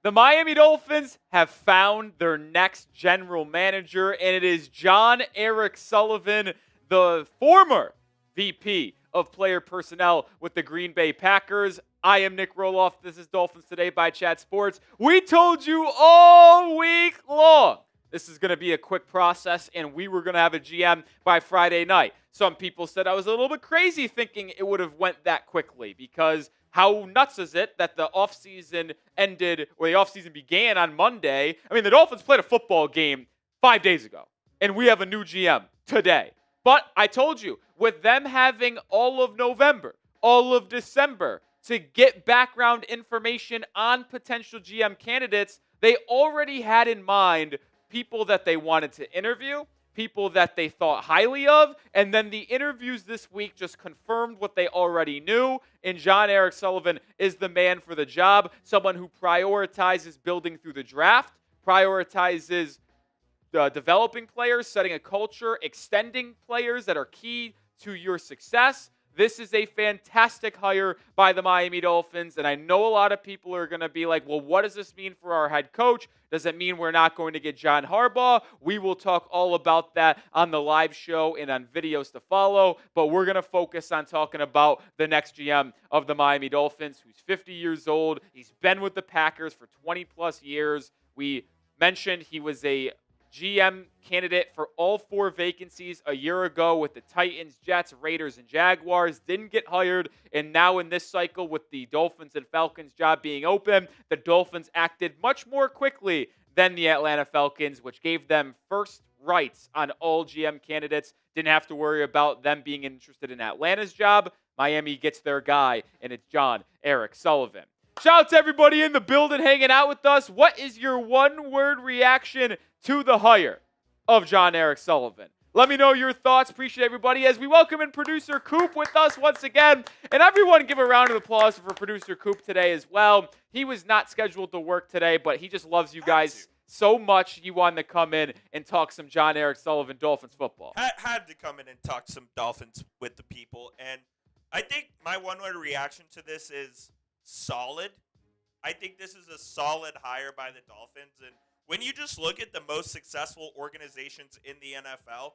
The Miami Dolphins have found their next general manager, and it is Jon-Eric Sullivan, the former VP of player personnel with the Green Bay Packers. I am Nick Roloff. This is Dolphins Today by Chat Sports. We told you all week long this is going to be a quick process, and we were going to have a GM by Friday night. Some people said I was a little bit crazy thinking it would have went that quickly, because how nuts is it that the offseason ended, or the offseason began on Monday? I mean, the Dolphins played a football game 5 days ago, and we have a new GM today. But I told you, with them having all of November, all of December to get background information on potential GM candidates, they already had in mind people that they wanted to interview, people that they thought highly of, and then the interviews this week just confirmed what they already knew, and Jon-Eric Sullivan is the man for the job, someone who prioritizes building through the draft, prioritizes developing players, setting a culture, extending players that are key to your success. This is a fantastic hire by the Miami Dolphins, and I know a lot of people are going to be like, well, what does this mean for our head coach? Does it mean we're not going to get John Harbaugh? We will talk all about that on the live show and on videos to follow, but we're going to focus on talking about the next GM of the Miami Dolphins, who's 50 years old. He's been with the Packers for 20-plus years. We mentioned he was a GM candidate for all 4 vacancies a year ago with the Titans, Jets, Raiders, and Jaguars. Didn't get hired, and now in this cycle with the Dolphins and Falcons job being open, the Dolphins acted much more quickly than the Atlanta Falcons, which gave them first rights on all GM candidates. Didn't have to worry about them being interested in Atlanta's job. Miami gets their guy, and it's Jon-Eric Sullivan. Shout out to everybody in the building hanging out with us. What is your one-word reaction to the hire of Jon-Eric Sullivan? Let me know your thoughts. Appreciate everybody as we welcome in producer Coop with us once again. And everyone give a round of applause for producer Coop today as well. He was not scheduled to work today, but he just loves you guys so much he wanted to come in and talk some Jon-Eric Sullivan Dolphins football. Had to come in and talk some Dolphins with the people. And I think my one-word reaction to this is solid. I think this is a solid hire by the Dolphins. And when you just look at the most successful organizations in the NFL,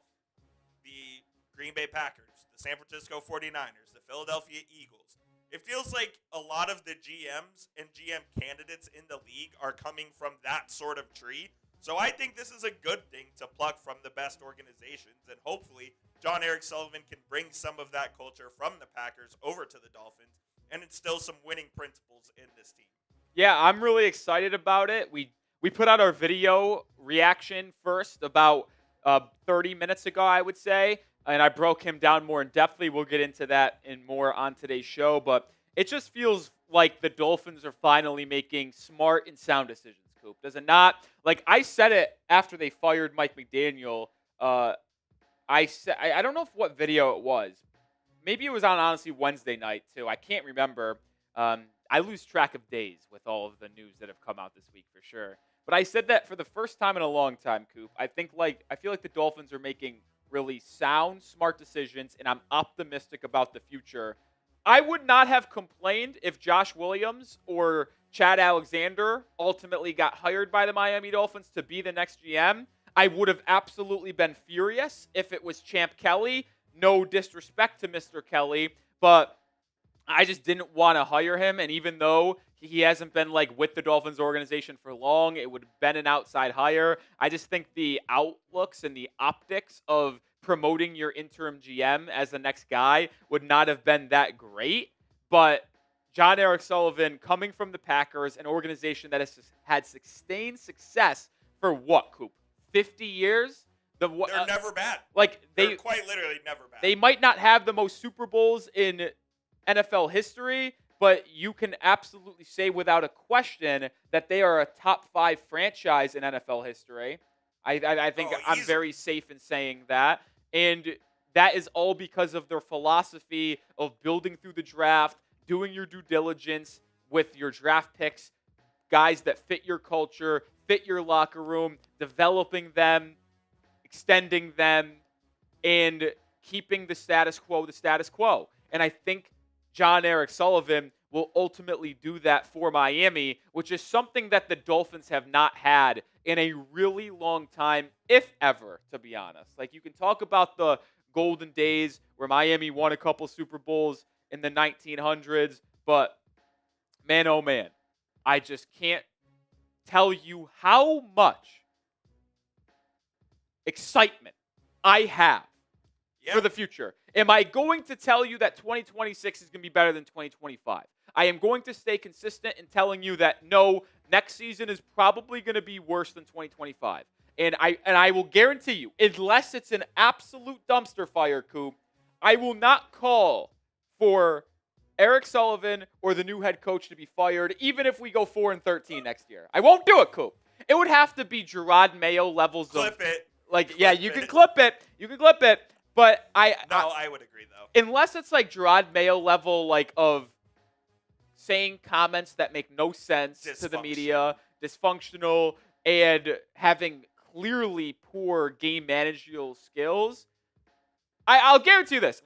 the Green Bay Packers, the San Francisco 49ers, the Philadelphia Eagles, it feels like a lot of the GMs and GM candidates in the league are coming from that sort of tree. So I think this is a good thing to pluck from the best organizations, and hopefully Jon-Eric Sullivan can bring some of that culture from the Packers over to the Dolphins and instill some winning principles in this team. Yeah, I'm really excited about it. We put out our video reaction first about 30 minutes ago, I would say, and I broke him down more in depthly. We'll get into that and more on today's show, but it just feels like the Dolphins are finally making smart and sound decisions, Coop. Does it not? Like, I said it after they fired Mike McDaniel. I don't know what video it was. Maybe it was on, honestly, Wednesday night, too. I can't remember. I lose track of days with all of the news that have come out this week for sure. But I said that for the first time in a long time, Coop. I feel like the Dolphins are making really sound, smart decisions, and I'm optimistic about the future. I would not have complained if Josh Williams or Chad Alexander ultimately got hired by the Miami Dolphins to be the next GM. I would have absolutely been furious if it was Champ Kelly. No disrespect to Mr. Kelly, but I just didn't want to hire him. And even though he hasn't been with the Dolphins organization for long, it would have been an outside hire. I just think the outlooks and the optics of promoting your interim GM as the next guy would not have been that great. But Jon-Eric Sullivan, coming from the Packers, an organization that has had sustained success for what, Coop? 50 years? They're never bad. They're quite literally never bad. They might not have the most Super Bowls in NFL history, but you can absolutely say without a question that they are a top 5 franchise in NFL history. I think I'm very safe in saying that. And that is all because of their philosophy of building through the draft, doing your due diligence with your draft picks, guys that fit your culture, fit your locker room, developing them, extending them, and keeping the status quo the status quo. And I think Jon-Eric Sullivan will ultimately do that for Miami, which is something that the Dolphins have not had in a really long time, if ever, to be honest. Like, you can talk about the golden days where Miami won a couple Super Bowls in the 1900s, but man, oh man, I just can't tell you how much excitement I have for the future. Am I going to tell you that 2026 is going to be better than 2025? I am going to stay consistent in telling you that no, next season is probably going to be worse than 2025. And I will guarantee you, unless it's an absolute dumpster fire, Coop, I will not call for Eric Sullivan or the new head coach to be fired, even if we go 4-13 next year. I won't do it, Coop. It would have to be Gerard Mayo levels of Clip it. like, yeah, you can clip it. You can clip it. But I would agree though. Unless it's like Gerard Mayo level, like of saying comments that make no sense to the media, dysfunctional, and having clearly poor game managerial skills, I'll guarantee you this.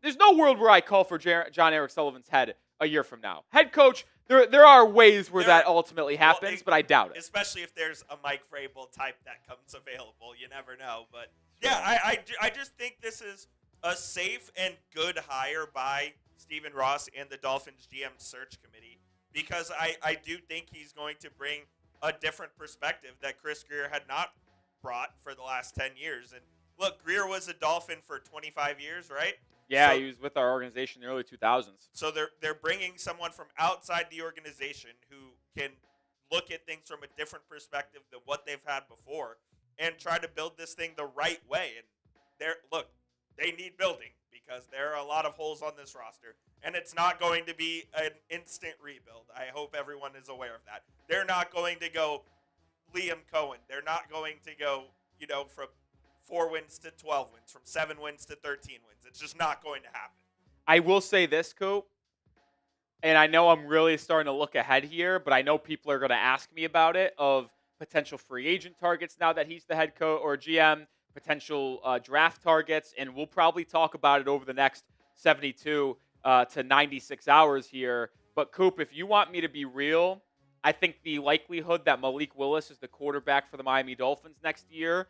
There's no world where I call for Jon-Eric Sullivan's head a year from now. Head coach, there are ways where that ultimately happens, but I doubt it. Especially if there's a Mike Vrabel type that comes available. You never know. But yeah, I just think this is a safe and good hire by Stephen Ross and the Dolphins GM search committee, because I do think he's going to bring a different perspective that Chris Grier had not brought for the last 10 years. And look, Grier was a Dolphin for 25 years, right? Yeah, he was with our organization in the early 2000s. So they're bringing someone from outside the organization who can look at things from a different perspective than what they've had before and try to build this thing the right way. And they need building because there are a lot of holes on this roster, and it's not going to be an instant rebuild. I hope everyone is aware of that. They're not going to go Liam Cohen. They're not going to go, from 4 wins to 12 wins, from 7 wins to 13 wins. It's just not going to happen. I will say this, Coop, and I know I'm really starting to look ahead here, but I know people are going to ask me about it, of potential free agent targets now that he's the head coach or GM, potential draft targets, and we'll probably talk about it over the next 72 to 96 hours here. But, Coop, if you want me to be real, I think the likelihood that Malik Willis is the quarterback for the Miami Dolphins next year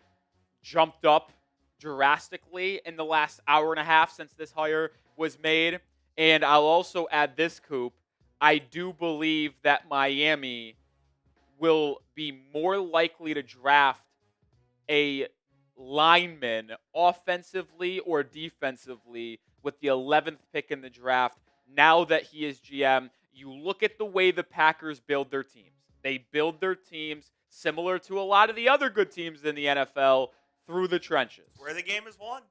jumped up drastically in the last hour and a half since this hire was made. And I'll also add this, Coop. I do believe that Miami will be more likely to draft a lineman offensively or defensively with the 11th pick in the draft now that he is GM. You look at the way the Packers build their teams. They build their teams similar to a lot of the other good teams in the NFL, through the trenches. Where the game is won.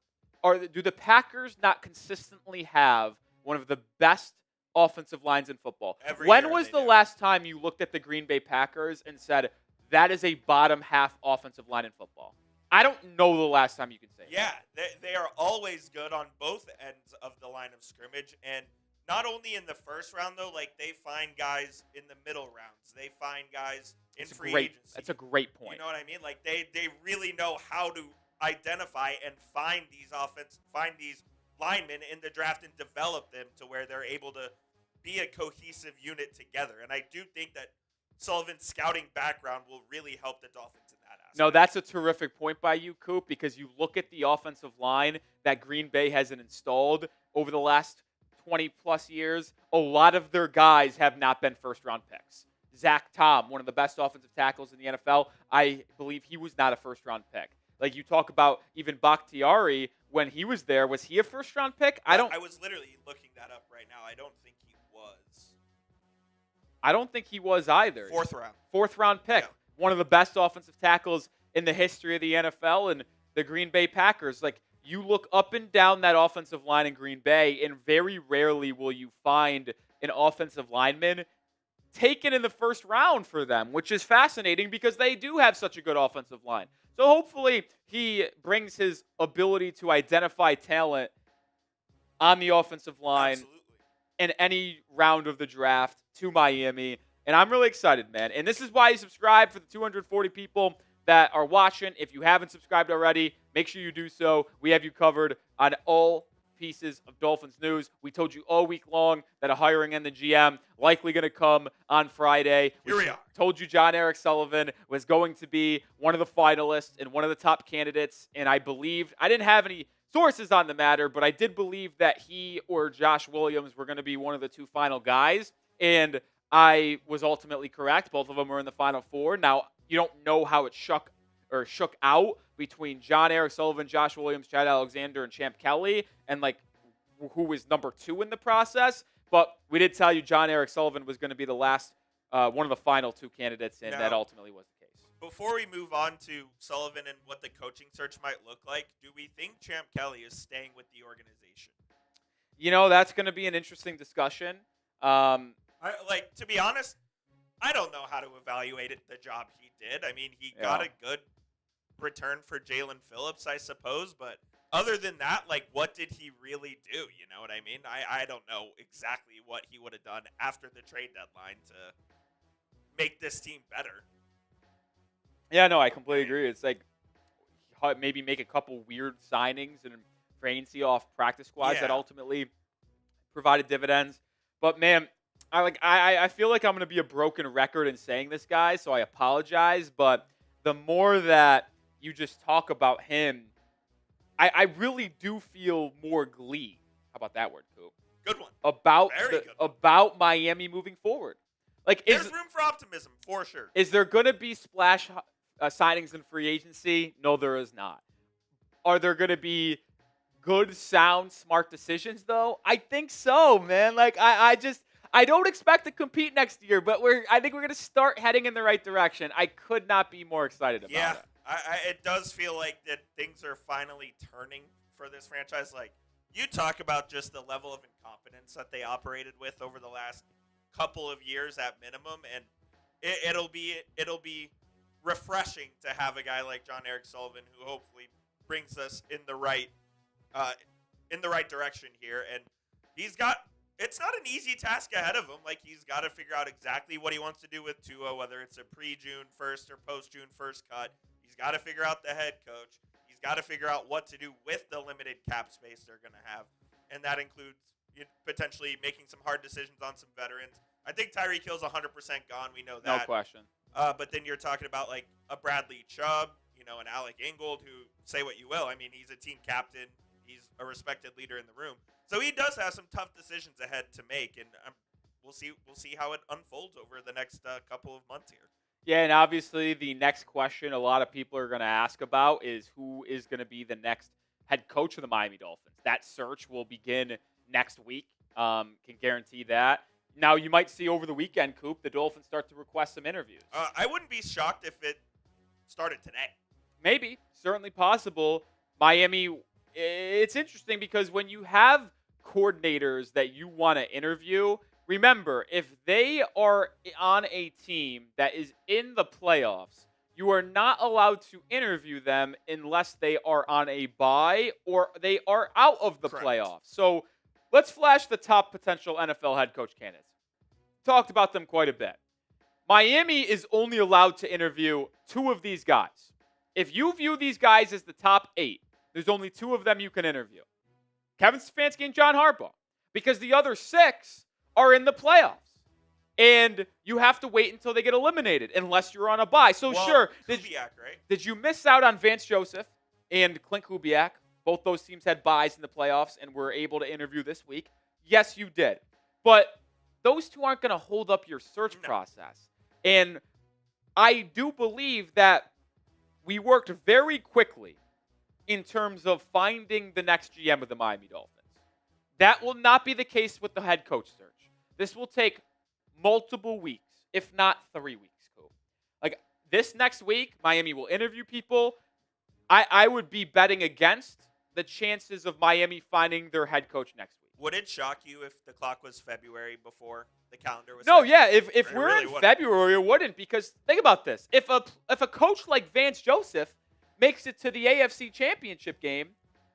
Do the Packers not consistently have one of the best offensive lines in football? When was the last time you looked at the Green Bay Packers and said, that is a bottom half offensive line in football? I don't know the last time you can say that. Yeah, they are always good on both ends of the line of scrimmage. And not only in the first round, though, like they find guys in the middle rounds. They find guys in free agency. That's a great point. You know what I mean? Like they really know how to identify and find these linemen in the draft and develop them to where they're able to be a cohesive unit together. And I do think that Sullivan's scouting background will really help the Dolphins in that aspect. No, that's a terrific point by you, Coop, because you look at the offensive line that Green Bay hasn't installed over the last 20-plus years. A lot of their guys have not been first-round picks. Zach Tom, one of the best offensive tackles in the NFL, I believe he was not a first-round pick. Like you talk about even Bakhtiari, when he was there, was he a first-round pick? I was literally looking that up right now. I don't think he was. I don't think he was either. Fourth-round pick. Yeah. One of the best offensive tackles in the history of the NFL and the Green Bay Packers. Like, you look up and down that offensive line in Green Bay, and very rarely will you find an offensive lineman taken in the first round for them, which is fascinating because they do have such a good offensive line. So hopefully he brings his ability to identify talent on the offensive line in any round of the draft to Miami. And I'm really excited, man. And this is why you subscribe, for the 240 people that are watching. If you haven't subscribed already, make sure you do so. We have you covered on all pieces of Dolphins news. We told you all week long that a hiring and the GM likely going to come on Friday. Here we are. Told you Jon-Eric Sullivan was going to be one of the finalists and one of the top candidates, and I didn't have any sources on the matter, but I did believe that he or Josh Williams were going to be one of the two final guys, and I was ultimately correct. Both of them were in the final four. Now, you don't know how it shook out between Jon-Eric Sullivan, Josh Williams, Chad Alexander, and Champ Kelly, and who was number 2 in the process. But we did tell you Jon-Eric Sullivan was going to be the last, one of the final 2 candidates, and that ultimately was the case. Before we move on to Sullivan and what the coaching search might look like, do we think Champ Kelly is staying with the organization? That's going to be an interesting discussion. To be honest, I don't know how to evaluate the job he did. I mean, he got a good return for Jalen Phillips, I suppose, but other than that, what did he really do? You know what I mean? I don't know exactly what he would have done after the trade deadline to make this team better. Yeah, no, I completely agree. It's maybe make a couple weird signings and free agency off practice squads that ultimately provided dividends. But man, I feel like I'm going to be a broken record in saying this, guys, so I apologize. But the more that you just talk about him, I really do feel more glee. How about that word, Coop? Good one. About Miami moving forward. There's room for optimism, for sure. Is there going to be splash signings in free agency? No, there is not. Are there going to be good, sound, smart decisions, though? I think so, man. I don't expect to compete next year, but I think we're going to start heading in the right direction. I could not be more excited about it. It does feel like that things are finally turning for this franchise. You talk about just the level of incompetence that they operated with over the last couple of years at minimum, and it'll be refreshing to have a guy like Jon-Eric Sullivan who hopefully brings us in the right direction here. And it's not an easy task ahead of him. He's got to figure out exactly what he wants to do with Tua, whether it's a pre-June 1st or post-June 1st cut. He's got to figure out the head coach. He's got to figure out what to do with the limited cap space they're going to have. And that includes potentially making some hard decisions on some veterans. I think Tyreek Hill's 100% gone. We know that. No question. But then you're talking about a Bradley Chubb, an Alec Ingold, who, say what you will, I mean, he's a team captain. He's a respected leader in the room. So he does have some tough decisions ahead to make, and we'll see how it unfolds over the next couple of months here. Yeah, and obviously the next question a lot of people are going to ask about is who is going to be the next head coach of the Miami Dolphins. That search will begin next week. Can guarantee that. Now, you might see over the weekend, Coop, the Dolphins start to request some interviews. I wouldn't be shocked if it started today. Maybe. Certainly possible. Miami, it's interesting because when you have coordinators that you want to interview, remember, if they are on a team that is in the playoffs, you are not allowed to interview them unless they are on a bye or they are out of the playoffs. So let's flash the top potential NFL head coach candidates. Talked about them quite a bit. Miami is only allowed to interview 2 of these guys. If you view these guys as the top 8, there's only 2 of them you can interview. Kevin Stefanski and John Harbaugh. Because the other 6 are in the playoffs. And you have to wait until they get eliminated unless you're on a bye. So sure, did you miss out on Vance Joseph and Clint Kubiak? Both those teams had byes in the playoffs and were able to interview this week. Yes, you did. But those 2 aren't going to hold up your search process. And I do believe that we worked very quickly in terms of finding the next GM of the Miami Dolphins. That will not be the case with the head coach search. This will take multiple weeks, if not 3 weeks, Coop. This next week, Miami will interview people. I would be betting against the chances of Miami finding their head coach next week. Would it shock you if the clock was February before the calendar was? No, yeah. If we're in February, it wouldn't. Because think about this: if a coach like Vance Joseph makes it to the AFC Championship game,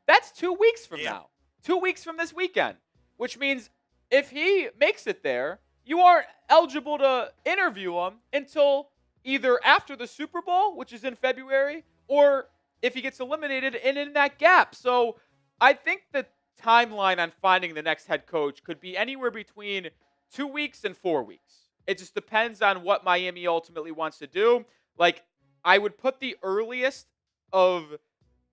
that's 2 weeks from now. 2 weeks from this weekend, which means if he makes it there, you aren't eligible to interview him until either after the Super Bowl, which is in February, or if he gets eliminated and in that gap. So I think that timeline on finding the next head coach could be anywhere between 2 weeks and 4 weeks. It just depends on what Miami ultimately wants to do. Like, I would put the earliest of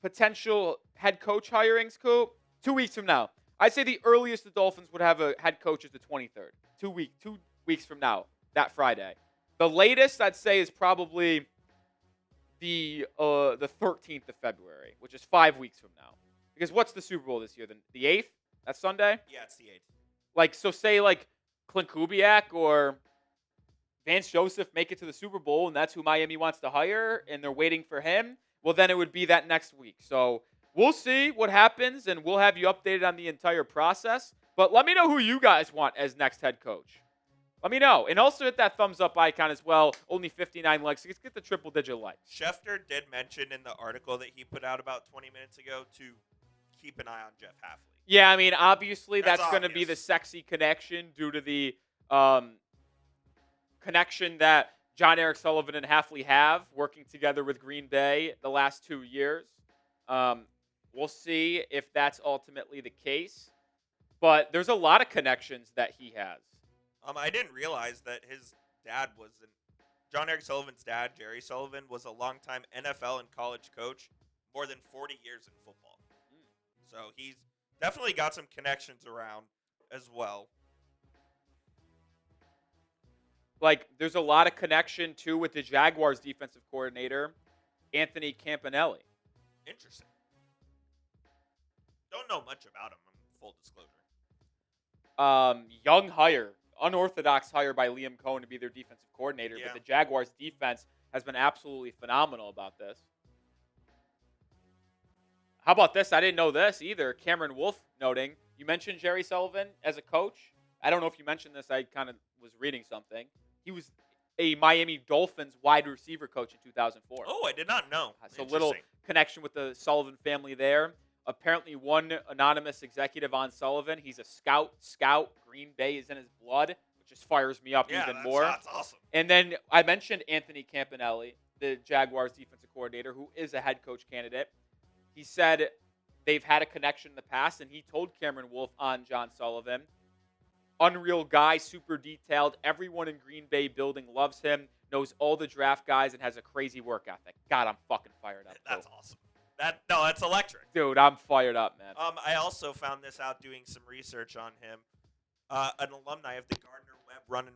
potential head coach hirings, Coop, 2 weeks from now. I'd say the earliest the Dolphins would have a head coach is the 23rd. 2 weeks from now, that Friday. The latest I'd say is probably the 13th of February, which is 5 weeks from now. Because what's the Super Bowl this year? The 8th? That's Sunday? Yeah, it's the 8th. Like, so say like Clint Kubiak or Vance Joseph make it to the Super Bowl, and that's who Miami wants to hire, and they're waiting for him, well, then it would be that next week. So we'll see what happens, and we'll have you updated on the entire process. But let me know who you guys want as next head coach. Let me know. And also hit that thumbs up icon as well. Only 59 likes. Let's get the triple-digit likes. Schefter did mention in the article that he put out about 20 minutes ago to keep an eye on Jeff Hafley. Yeah, I mean, obviously that's going to be obvious. the sexy connection due to the connection that Jon-Eric Sullivan and Hafley have working together with Green Bay the last 2 years. We'll see if that's ultimately the case. But there's a lot of connections that he has. I didn't realize that his dad was Jon-Eric Sullivan's dad, Jerry Sullivan, was a longtime NFL and college coach, more than 40 years in football. So he's definitely got some connections around as well. Like, there's a lot of connection, too, with the Jaguars defensive coordinator, Anthony Campanelli. Interesting. Don't know much about him, in full disclosure. Young hire, unorthodox hire by Liam Cohen to be their defensive coordinator, Yeah. but the Jaguars defense has been absolutely phenomenal about this. How about this? I didn't know this either. Cameron Wolf noting, you mentioned Jerry Sullivan as a coach. I don't know if you mentioned this. I kind of was reading something. He was a Miami Dolphins wide receiver coach in 2004. Oh, I did not know. So little connection with the Sullivan family there. Apparently one anonymous executive on Sullivan. He's a scout. Green Bay is in his blood, which just fires me up even more. That's awesome. And then I mentioned Anthony Campanelli, the Jaguars defensive coordinator, who is a head coach candidate. He said they've had a connection in the past, and he told Cameron Wolf on John Sullivan, unreal guy, super detailed. Everyone in Green Bay building loves him, knows all the draft guys, and has a crazy work ethic. God, I'm fucking fired up. That's awesome. That's electric. Dude, I'm fired up, man. I also found this out doing some research on him. An alumni of the Gardner-Webb Running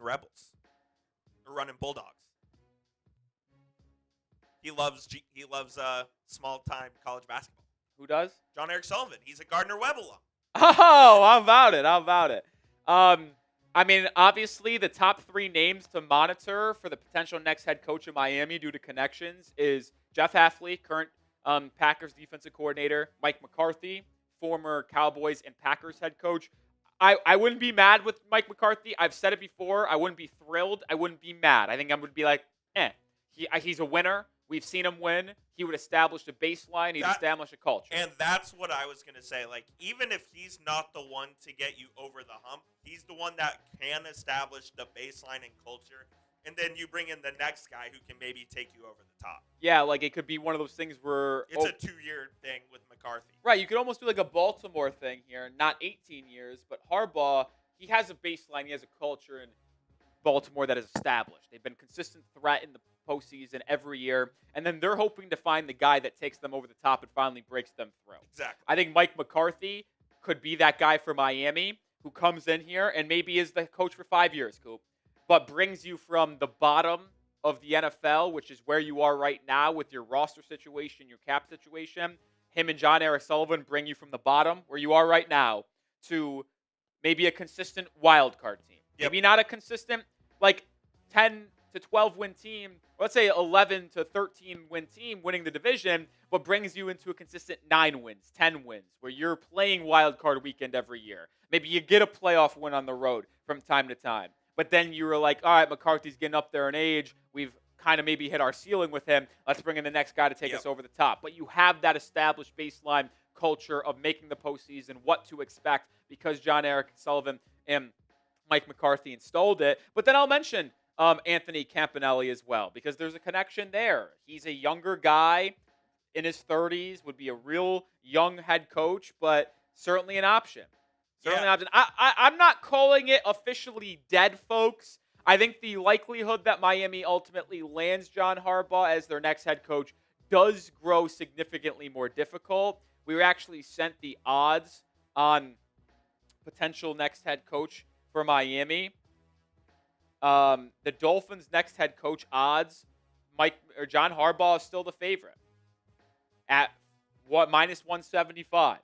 Bulldogs. He loves small-time college basketball. Who does? Jon-Eric Sullivan. He's a Gardner-Webb alum. Oh, how about it? I mean, obviously, the top 3 names to monitor for the potential next head coach of Miami due to connections is Jeff Hafley, current Packers defensive coordinator, Mike McCarthy, former Cowboys and Packers head coach. I wouldn't be mad with Mike McCarthy. I've said it before. I wouldn't be thrilled. I wouldn't be mad. I think I would be like, he's a winner. We've seen him win. He would establish a baseline. He'd establish a culture. And that's what I was going to say. Like, even if he's not the one to get you over the hump, he's the one that can establish the baseline and culture. And then you bring in the next guy who can maybe take you over the top. Yeah, like it could be one of those things where... It's a 2-year thing with McCarthy. Right, you could almost do like a Baltimore thing here. Not 18 years, but Harbaugh, he has a baseline. He has a culture in Baltimore that is established. They've been a consistent threat in the postseason every year. And then they're hoping to find the guy that takes them over the top and finally breaks them through. Exactly. I think Mike McCarthy could be that guy for Miami who comes in here and maybe is the coach for 5 years, Coop, but brings you from the bottom of the NFL, which is where you are right now with your roster situation, your cap situation. Him and Jon-Eric Sullivan bring you from the bottom, where you are right now, to maybe a consistent wild card team. Yep. Maybe not a consistent, like, 10 to 12 win team, let's say 11 to 13 win team winning the division, but brings you into a consistent 9 wins, 10 wins, where you're playing wild card weekend every year. Maybe you get a playoff win on the road from time to time. But then you were like, all right, McCarthy's getting up there in age. We've kind of maybe hit our ceiling with him. Let's bring in the next guy to take us over the top. But you have that established baseline culture of making the postseason, what to expect, because Jon-Eric Sullivan and Mike McCarthy installed it. But then I'll mention Anthony Campanelli as well, because there's a connection there. He's a younger guy in his 30s, would be a real young head coach, but certainly an option. Certainly Yeah. an option. I'm not calling it officially dead, folks. I think the likelihood that Miami ultimately lands John Harbaugh as their next head coach does grow significantly more difficult. We were actually sent the odds on potential next head coach for Miami. The Dolphins' next head coach odds, John Harbaugh is still the favorite at minus 175.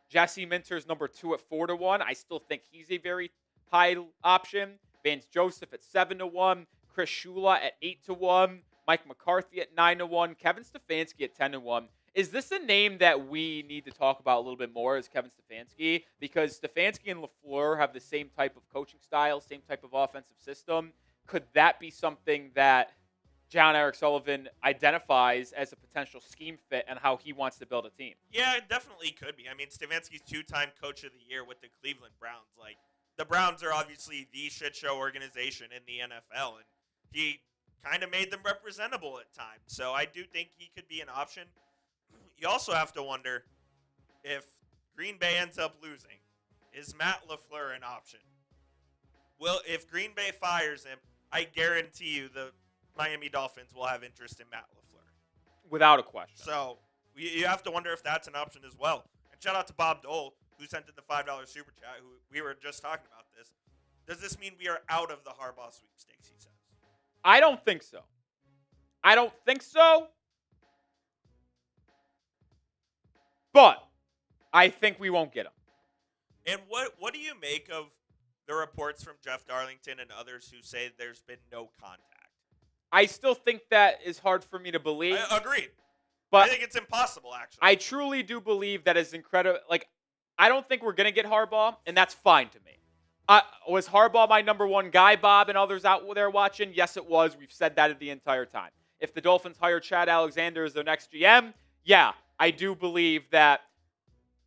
Jesse Minter's number 2 at 4-1. I still think he's a very high option. Vance Joseph at 7-1. Chris Shula at 8-1. Mike McCarthy at 9-1. Kevin Stefanski at 10-1. Is this a name that we need to talk about a little bit more as Kevin Stefanski? Because Stefanski and LaFleur have the same type of coaching style, same type of offensive system. Could that be something that Jon-Eric Sullivan identifies as a potential scheme fit and how he wants to build a team? Yeah, it definitely could be. I mean, Stefanski's 2-time Coach of the Year with the Cleveland Browns. Like, the Browns are obviously the shit show organization in the NFL, and he kind of made them representable at times. So I do think he could be an option. You also have to wonder if Green Bay ends up losing, is Matt LaFleur an option? If Green Bay fires him, I guarantee you the Miami Dolphins will have interest in Matt LaFleur. Without a question. So you have to wonder if that's an option as well. And shout out to Bob Dole, who sent in the $5 super chat, who we were just talking about this. Does this mean we are out of the Harbaugh sweepstakes, he says? I don't think so. But I think we won't get him. And what do you make of the reports from Jeff Darlington and others who say there's been no contact? I still think that is hard for me to believe. Agreed. But I think it's impossible, actually. I truly do believe that is incredible. Like, I don't think we're going to get Harbaugh, and that's fine to me. Was Harbaugh my number one guy, Bob, and others out there watching? Yes, it was. We've said that the entire time. If the Dolphins hire Chad Alexander as their next GM, yeah, I do believe that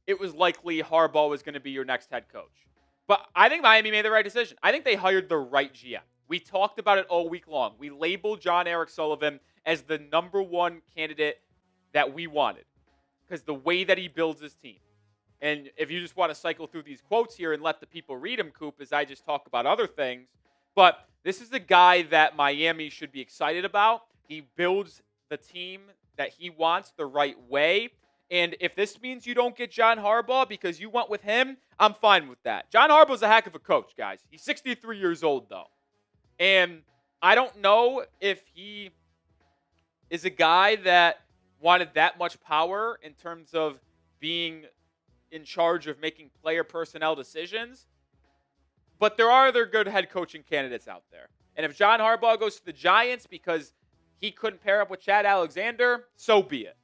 it was likely Harbaugh was going to be your next head coach. But I think Miami made the right decision. I think they hired the right GM. We talked about it all week long. We labeled Jon-Eric Sullivan as the number one candidate that we wanted because the way that he builds his team. And if you just want to cycle through these quotes here and let the people read them, Coop, as I just talk about other things. But this is a guy that Miami should be excited about. He builds the team that he wants the right way. And if this means you don't get John Harbaugh because you went with him, I'm fine with that. John Harbaugh's a heck of a coach, guys. He's 63 years old, though. And I don't know if he is a guy that wanted that much power in terms of being in charge of making player personnel decisions. But there are other good head coaching candidates out there. And if John Harbaugh goes to the Giants because he couldn't pair up with Chad Alexander, so be it.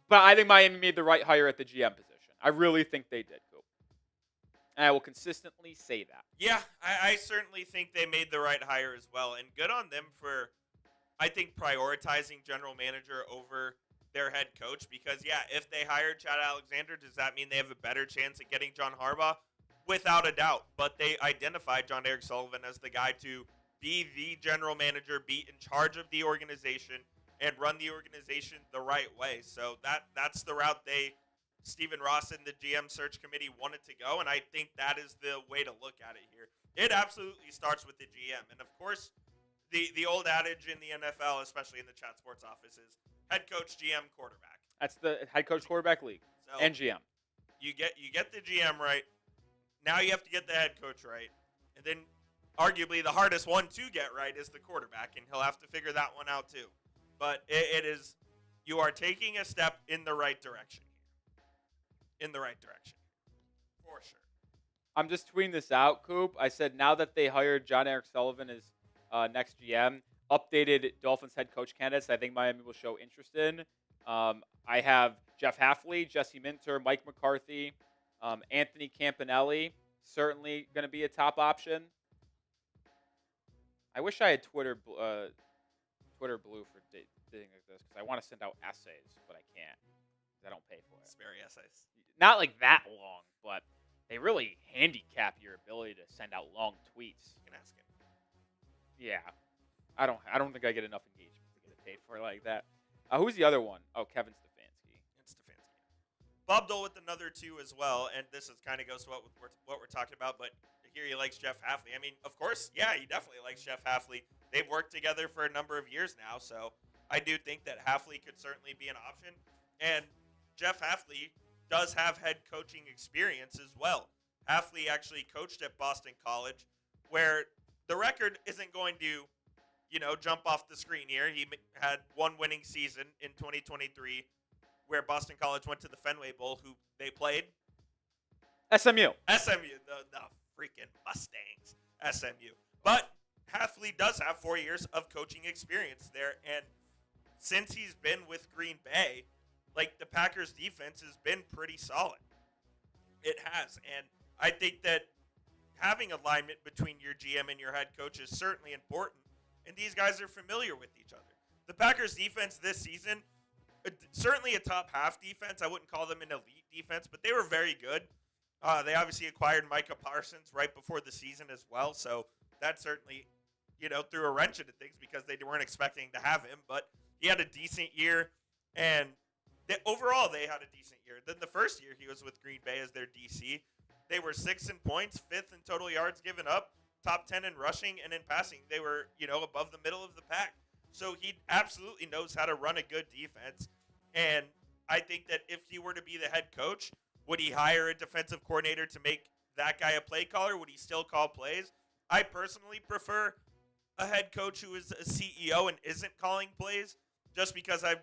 But I think Miami made the right hire at the GM position. I really think they did, Coop. And I will consistently say that. Yeah, I certainly think they made the right hire as well. And good on them for, I think, prioritizing general manager over their head coach. Because, yeah, if they hired Chad Alexander, does that mean they have a better chance at getting John Harbaugh? Without a doubt. But they identified Jon-Eric Sullivan as the guy to be the general manager, be in charge of the organization, and run the organization the right way. So that's the route Stephen Ross and the GM search committee wanted to go, and I think that is the way to look at it here. It absolutely starts with the GM. And, of course, the old adage in the NFL, especially in the Chat Sports office, is head coach, GM, quarterback. That's the head coach quarterback league and GM. You get the GM right. Now you have to get the head coach right. And then arguably the hardest one to get right is the quarterback, and he'll have to figure that one out too. But it is, you are taking a step in the right direction. In the right direction. For sure. I'm just tweeting this out, Coop. I said now that they hired Jon-Eric Sullivan as next GM, updated Dolphins head coach candidates I think Miami will show interest in. I have Jeff Hafley, Jesse Minter, Mike McCarthy, Anthony Campanelli, certainly going to be a top option. I wish I had Twitter Blue for doing like this because I want to send out essays, but I can't because I don't pay for it. Spare essays. Not like that long, but they really handicap your ability to send out long tweets. You can ask him. Yeah, I don't think I get enough engagement to get it paid for like that. Who's the other one? Oh, Kevin Stefanski. It's Stefanski. Bob Dole with another 2 as well, and this is kind of goes to what we're talking about, but here he likes Jeff Hafley. I mean, of course, yeah, he definitely likes Jeff Hafley. They've worked together for a number of years now, so I do think that Hafley could certainly be an option. And Jeff Hafley does have head coaching experience as well. Hafley actually coached at Boston College, where the record isn't going to, jump off the screen here. He had one winning season in 2023, where Boston College went to the Fenway Bowl, who they played. SMU, the freaking Mustangs, SMU. But Hafley does have 4 years of coaching experience there, and since he's been with Green Bay, the Packers defense has been pretty solid. It has, and I think that having alignment between your GM and your head coach is certainly important, and these guys are familiar with each other. The Packers defense this season, certainly a top half defense. I wouldn't call them an elite defense, but they were very good. They obviously acquired Micah Parsons right before the season as well, so that certainly, threw a wrench into things because they weren't expecting to have him, but he had a decent year, and overall they had a decent year. Then the first year he was with Green Bay as their DC, they were 6th in points, 5th in total yards given up, top 10 in rushing, and in passing they were, above the middle of the pack. So he absolutely knows how to run a good defense, and I think that if he were to be the head coach, would he hire a defensive coordinator to make that guy a play caller? Would he still call plays? I personally prefer a head coach who is a CEO and isn't calling plays, just because I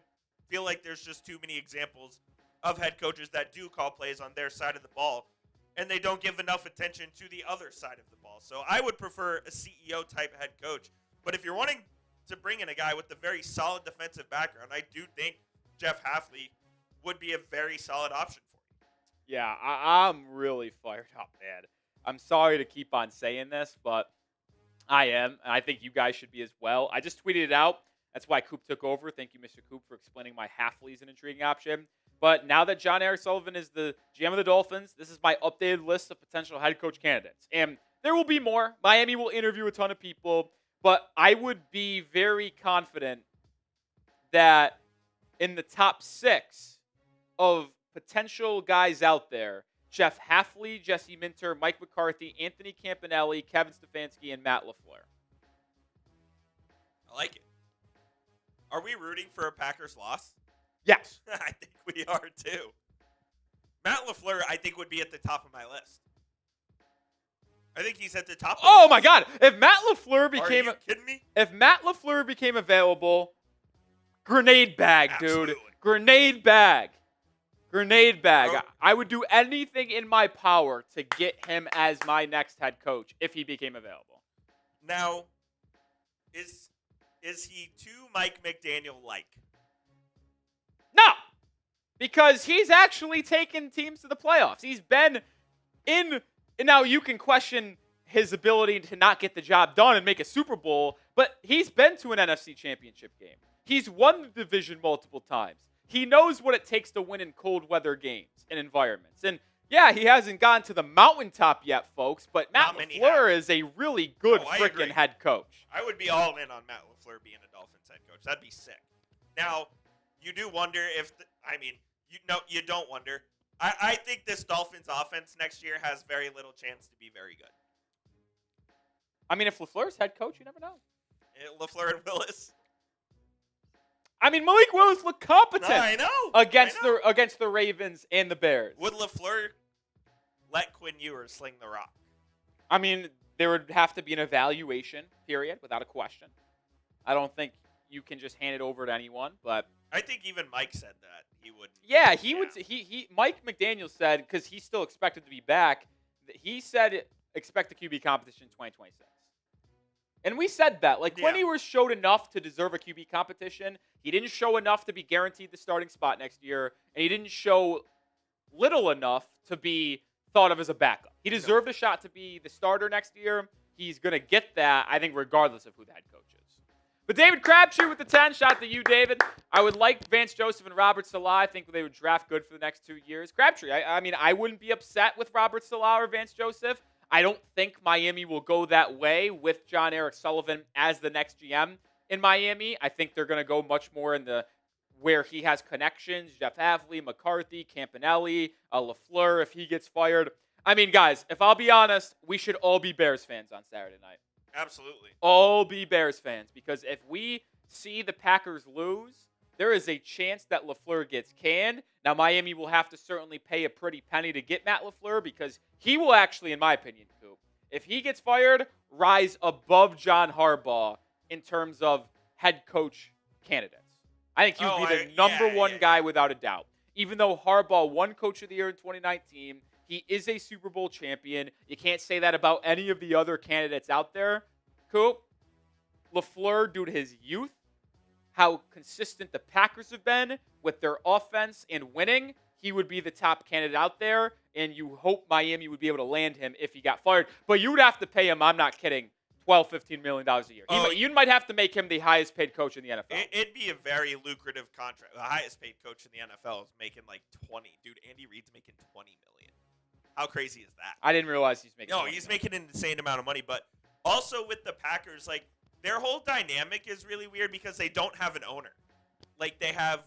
feel like there's just too many examples of head coaches that do call plays on their side of the ball, and they don't give enough attention to the other side of the ball. So I would prefer a CEO-type head coach. But if you're wanting to bring in a guy with a very solid defensive background, I do think Jeff Hafley would be a very solid option for you. Yeah, I'm really fired up, man. I'm sorry to keep on saying this, but I am, and I think you guys should be as well. I just tweeted it out. That's why Coop took over. Thank you, Mr. Coop, for explaining why Hafley's an intriguing option. But now that Jon-Eric Sullivan is the GM of the Dolphins, this is my updated list of potential head coach candidates. And there will be more. Miami will interview a ton of people, but I would be very confident that in the top 6 of potential guys out there, Jeff Hafley, Jesse Minter, Mike McCarthy, Anthony Campanelli, Kevin Stefanski, and Matt LaFleur. I like it. Are we rooting for a Packers loss? Yes. I think we are too. Matt LaFleur, I think, would be at the top of my list. I think he's at the top. Oh my God! If Matt LaFleur became, are you kidding me? If Matt LaFleur became available, grenade bag, Absolutely. dude, grenade bag. Bro. I would do anything in my power to get him as my next head coach if he became available. Now, is he too Mike McDaniel like? No, because he's actually taken teams to the playoffs. He's been in. And now you can question his ability to not get the job done and make a Super Bowl, but he's been to an NFC Championship game. He's won the division multiple times. He knows what it takes to win in cold weather games and environments. And yeah, he hasn't gotten to the mountaintop yet, folks, but Matt LaFleur is a really good freaking head coach. I would be all in on Matt LaFleur being a Dolphins head coach. That'd be sick. Now, you do wonder if, you don't wonder. I think this Dolphins offense next year has very little chance to be very good. I mean, if LaFleur's head coach, you never know. LaFleur and Willis. I mean, Malik Willis looked competent. I know. Against the Ravens and the Bears. Would LaFleur let Quinn Ewers sling the rock? I mean, there would have to be an evaluation, period, without a question. I don't think you can just hand it over to anyone, but I think even Mike said that he wouldn't. Yeah, he would. Mike McDaniel said, because he's still expected to be back, he said expect the QB competition in 2026. And we said that. Quinn Ewers showed enough to deserve a QB competition. He didn't show enough to be guaranteed the starting spot next year. And he didn't show little enough to be thought of as a backup. He deserved a shot to be the starter next year. He's going to get that, I think, regardless of who the head coach is. But David Crabtree with the 10. Shout out to you, David. I would like Vance Joseph and Robert Salah. I think they would draft good for the next 2 years. Crabtree, I wouldn't be upset with Robert Salah or Vance Joseph. I don't think Miami will go that way with Jon-Eric Sullivan as the next GM in Miami. I think they're going to go much more in the where he has connections, Jeff Havley, McCarthy, Campanelli, LaFleur, if he gets fired. I mean, guys, if I'll be honest, we should all be Bears fans on Saturday night. Absolutely. All be Bears fans, because if we see the Packers lose, there is a chance that LaFleur gets canned. Now, Miami will have to certainly pay a pretty penny to get Matt LaFleur, because he will actually, in my opinion, Coop, if he gets fired, rise above John Harbaugh in terms of head coach candidates. I think he would be the number one guy without a doubt. Even though Harbaugh won Coach of the Year in 2019, he is a Super Bowl champion. You can't say that about any of the other candidates out there. Coop, LaFleur, due to his youth, how consistent the Packers have been with their offense and winning, he would be the top candidate out there, and you hope Miami would be able to land him if he got fired. But you would have to pay him, I'm not kidding, $12, $15 million a year. You might have to make him the highest paid coach in the NFL. It'd be a very lucrative contract. The highest paid coach in the NFL is making like 20. Dude, Andy Reid's making $20 million. How crazy is that? I didn't realize he's making. No, he's making an insane amount of money. But also with the Packers, like, their whole dynamic is really weird because they don't have an owner. Like, they have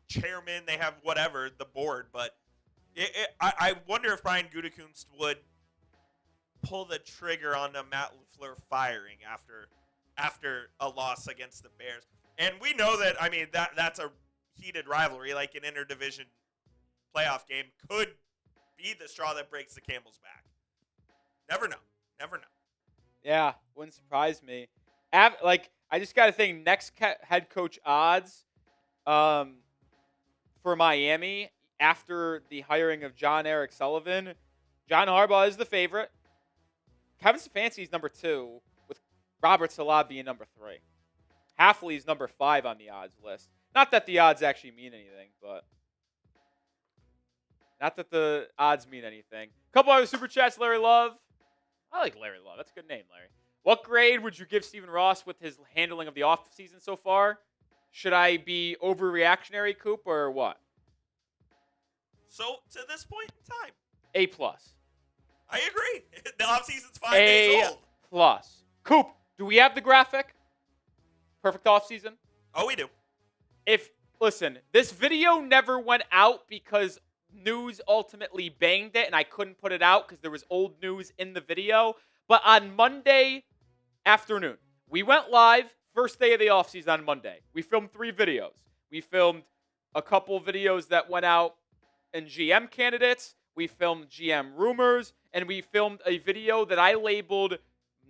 chairman, they have whatever, the board. But I wonder if Brian Gutekunst would pull the trigger on the Matt LaFleur firing after a loss against the Bears. And we know that, I mean, that's a heated rivalry. Like, an interdivision playoff game could be the straw that breaks the camel's back. Never know. Never know. Yeah, wouldn't surprise me. I just got to think, next head coach odds for Miami after the hiring of Jon-Eric Sullivan, John Harbaugh is the favorite. Kevin Stefanski is number 2, with Robert Saleh being number 3. Hafley's number 5 on the odds list. Not that the odds actually mean anything, but not that the odds mean anything. A couple other super chats, Larry Love. I like Larry Love. That's a good name, Larry. What grade would you give Stephen Ross with his handling of the offseason so far? Should I be overreactionary, Coop, or what? So, to this point in time, A+. I agree. The offseason's 5 days old. A+. Coop, do we have the graphic? Perfect offseason? Oh, we do. Listen, this video never went out because news ultimately banged it, and I couldn't put it out because there was old news in the video. But on Monday afternoon, we went live, first day of the offseason on Monday. We filmed 3 videos. We filmed a couple videos that went out in GM candidates. We filmed GM rumors, and we filmed a video that I labeled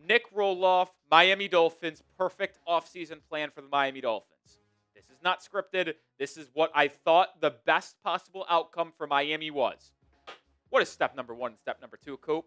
Nick Roloff, Miami Dolphins, perfect offseason plan for the Miami Dolphins. This is not scripted. This is what I thought the best possible outcome for Miami was. What is step number 1 and step number 2, Coop?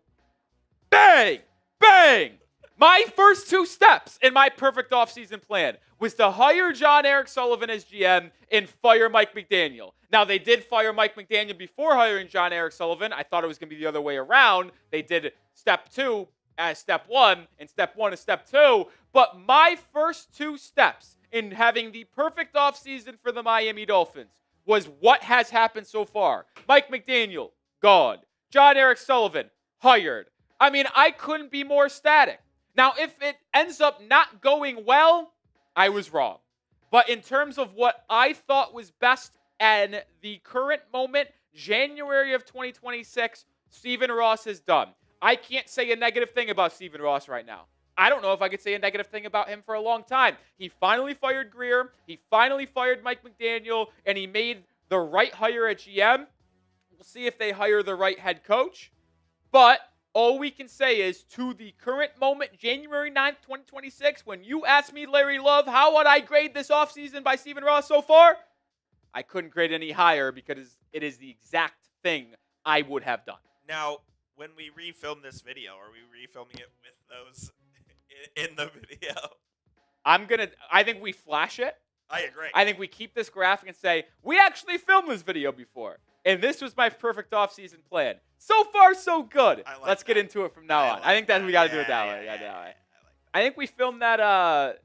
Bang! Bang! My first 2 steps in my perfect offseason plan was to hire Jon-Eric Sullivan as GM and fire Mike McDaniel. Now, they did fire Mike McDaniel before hiring Jon-Eric Sullivan. I thought it was going to be the other way around. They did step 2 as step 1 and step 1 as step 2. But my first 2 steps in having the perfect offseason for the Miami Dolphins was what has happened so far. Mike McDaniel, gone. Jon-Eric Sullivan, hired. I mean, I couldn't be more ecstatic. Now, if it ends up not going well, I was wrong. But in terms of what I thought was best and the current moment, January of 2026, Stephen Ross has done. I can't say a negative thing about Stephen Ross right now. I don't know if I could say a negative thing about him for a long time. He finally fired Greer. He finally fired Mike McDaniel, and he made the right hire at GM. We'll see if they hire the right head coach. But all we can say is, to the current moment, January 9th, 2026, when you ask me, Larry Love, how would I grade this offseason by Stephen Ross so far? I couldn't grade any higher because it is the exact thing I would have done. Now, when we refilm this video, are we refilming it with those in the video? I think we flash it. I agree. I think we keep this graphic and say, we actually filmed this video before. And this was my perfect offseason plan. So far, so good. Let's get into it from now on. I think that we got to do it that way. I think we filmed that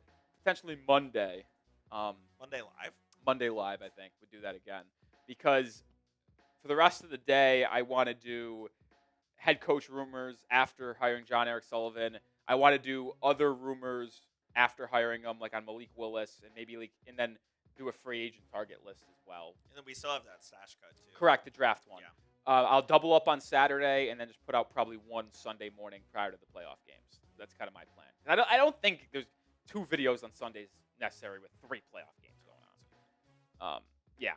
potentially Monday. Monday live? Monday live, I think. We'd do that again. Because for the rest of the day, I want to do head coach rumors after hiring Jon-Eric Sullivan. I want to do other rumors after hiring him, like on Malik Willis, and maybe and then do a free agent target list as well. And then we still have that stash cut too. Correct, the draft one. Yeah. I'll double up on Saturday and then just put out probably one Sunday morning prior to the playoff games. That's kind of my plan. And I don't think there's 2 videos on Sundays necessary with 3 playoff games going on. Yeah.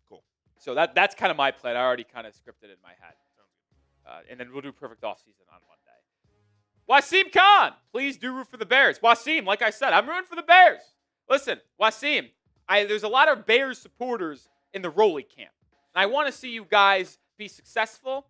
Cool. So that's kind of my plan. I already kind of scripted it in my head. Sounds good. And then we'll do perfect offseason on Monday. Wasim Khan, please do root for the Bears. Wasim, like I said, I'm rooting for the Bears. Listen, Wasim, there's a lot of Bears supporters in the Rolly camp. And I want to see you guys be successful.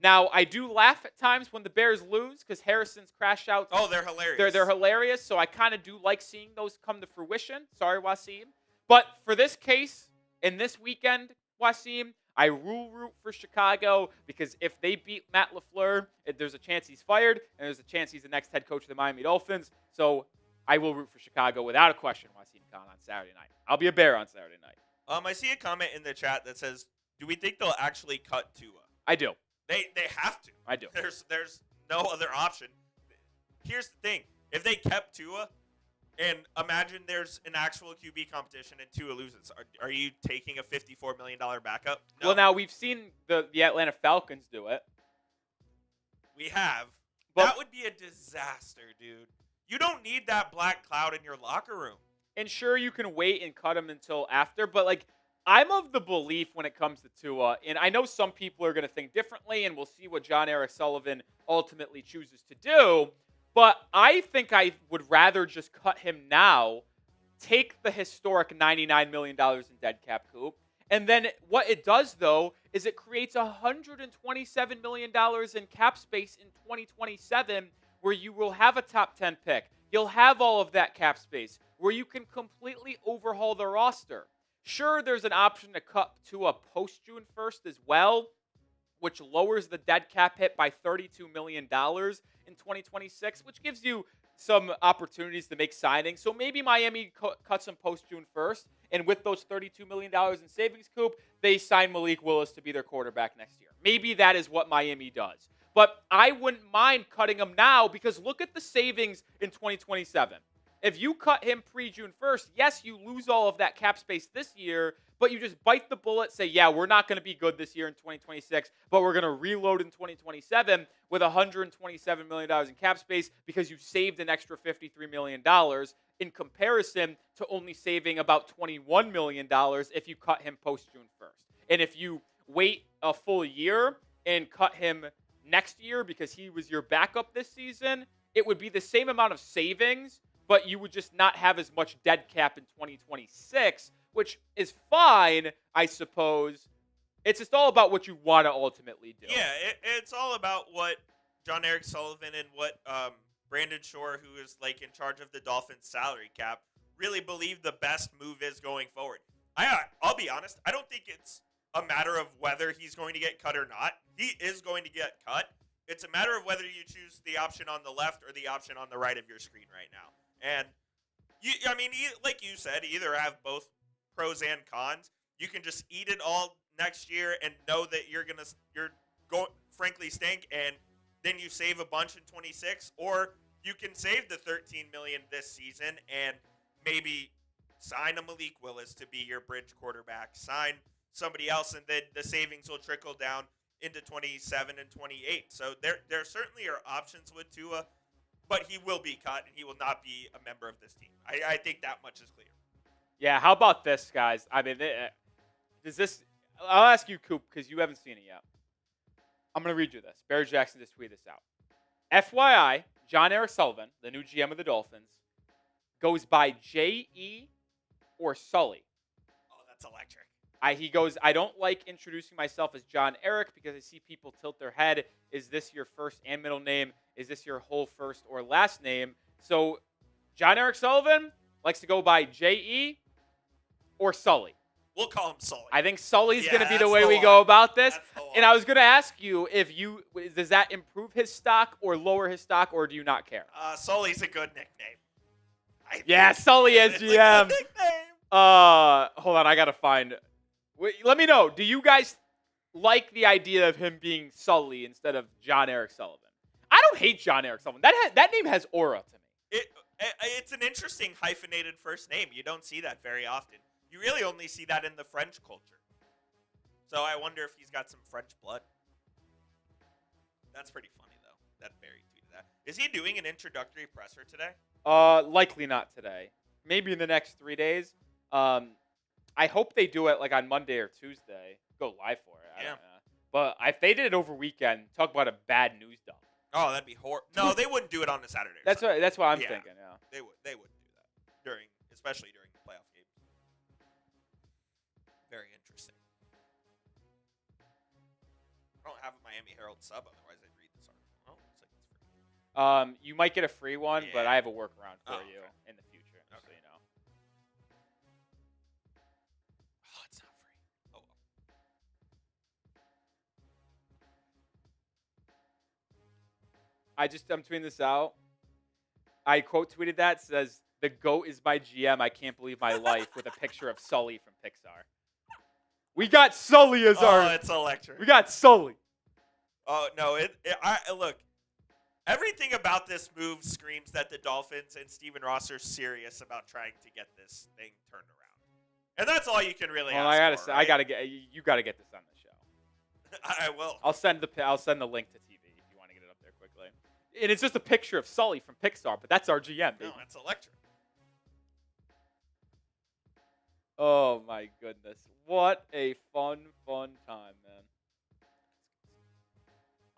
Now, I do laugh at times when the Bears lose because Harrison's crash outs. Oh, they're hilarious. They're hilarious, so I kind of do like seeing those come to fruition. Sorry, Wasim. But for this case, in this weekend, Wasim, I will root for Chicago because if they beat Matt LaFleur, there's a chance he's fired, and there's a chance he's the next head coach of the Miami Dolphins. So I will root for Chicago without a question, Wasim Khan, on Saturday night. I'll be a Bear on Saturday night. I see a comment in the chat that says, do we think they'll actually cut Tua? I do. They have to. I do. There's no other option. Here's the thing. If they kept Tua, and imagine there's an actual QB competition and Tua loses, are you taking a $54 million backup? No. Well, now we've seen the Atlanta Falcons do it. We have. But that would be a disaster, dude. You don't need that black cloud in your locker room. And sure, you can wait and cut him until after, but like I'm of the belief when it comes to Tua, and I know some people are going to think differently, and we'll see what Jon-Eric Sullivan ultimately chooses to do, but I think I would rather just cut him now, take the historic $99 million in dead cap coup, and then what it does, though, is it creates $127 million in cap space in 2027 where you will have a top 10 pick. You'll have all of that cap space where you can completely overhaul the roster. Sure, there's an option to cut to a post-June 1st as well, which lowers the dead cap hit by $32 million in 2026, which gives you some opportunities to make signings. So maybe Miami cuts him post-June 1st, and with those $32 million in savings coup, they sign Malik Willis to be their quarterback next year. Maybe that is what Miami does. But I wouldn't mind cutting him now because look at the savings in 2027. If you cut him pre-June 1st, yes, you lose all of that cap space this year, but you just bite the bullet, say, yeah, we're not going to be good this year in 2026, but we're going to reload in 2027 with $127 million in cap space because you saved an extra $53 million in comparison to only saving about $21 million if you cut him post-June 1st. And if you wait a full year and cut him next year because he was your backup this season, it would be the same amount of savings, but you would just not have as much dead cap in 2026, which is fine, I suppose. It's just all about what you want to ultimately do. Yeah, it's all about what Jon-Eric Sullivan and what Brandon Shore, who is like in charge of the Dolphins salary cap, really believe the best move is going forward. I'll be honest, I don't think it's a matter of whether he's going to get cut or not. He is going to get cut. It's a matter of whether you choose the option on the left or the option on the right of your screen right now. And, like you said, either have both pros and cons. You can just eat it all next year and know that you're going frankly stink, and then you save a bunch in 26, or you can save the $13 million this season and maybe sign a Malik Willis to be your bridge quarterback, sign somebody else, and then the savings will trickle down into 27 and 28. So there certainly are options with Tua, but he will be cut, and he will not be a member of this team. I think that much is clear. Yeah, how about this, guys? I mean, does this – I'll ask you, Coop, because you haven't seen it yet. I'm going to read you this. Barry Jackson just tweeted this out. FYI, Jon-Eric Sullivan, the new GM of the Dolphins, goes by J.E. or Sully. Oh, that's electric. He goes, I don't like introducing myself as John Eric because I see people tilt their head. Is this your first and middle name? Is this your whole first or last name? So Jon-Eric Sullivan likes to go by J.E. or Sully. We'll call him Sully. I think Sully's going to be the way we go about this. And I was going to ask you does that improve his stock or lower his stock, or do you not care? Sully's a good nickname. Yeah, Sully as GM. Hold on, I got to find. Let me know. Do you guys like the idea of him being Sully instead of Jon-Eric Sullivan? I don't hate Jon-Eric Sullivan. That name has aura to me. It's an interesting hyphenated first name. You don't see that very often. You really only see that in the French culture. So I wonder if he's got some French blood. That's pretty funny, though, that Barry tweeted that. Is he doing an introductory presser today? Likely not today. Maybe in the next 3 days. I hope they do it like on Monday or Tuesday. Go live for it. I don't know. But if they did it over weekend, talk about a bad news dump. Oh, that'd be horrible. No, they wouldn't do it on a Saturday. That's what I'm thinking. Yeah, they wouldn't do that especially during the playoff games. Very interesting. I don't have a Miami Herald sub, otherwise I'd read this article. Oh, looks like it's free. You might get a free one, but I have a workaround for you in the future, just so you know. Oh, it's not free. Oh well. I'm tweeting this out. I quote tweeted that, says, "The GOAT is my GM. I can't believe my life," with a picture of Sully from Pixar. We got Sully as our. Oh, it's electric. We got Sully. Oh no! Look. Everything about this move screams that the Dolphins and Stephen Ross are serious about trying to get this thing turned around, and that's all you can really ask for, right? You gotta get this on the show. I will. I'll send the link to TV if you want to get it up there quickly. And it's just a picture of Sully from Pixar, but that's our GM. Baby. No, that's electric. Oh my goodness. What a fun time, man.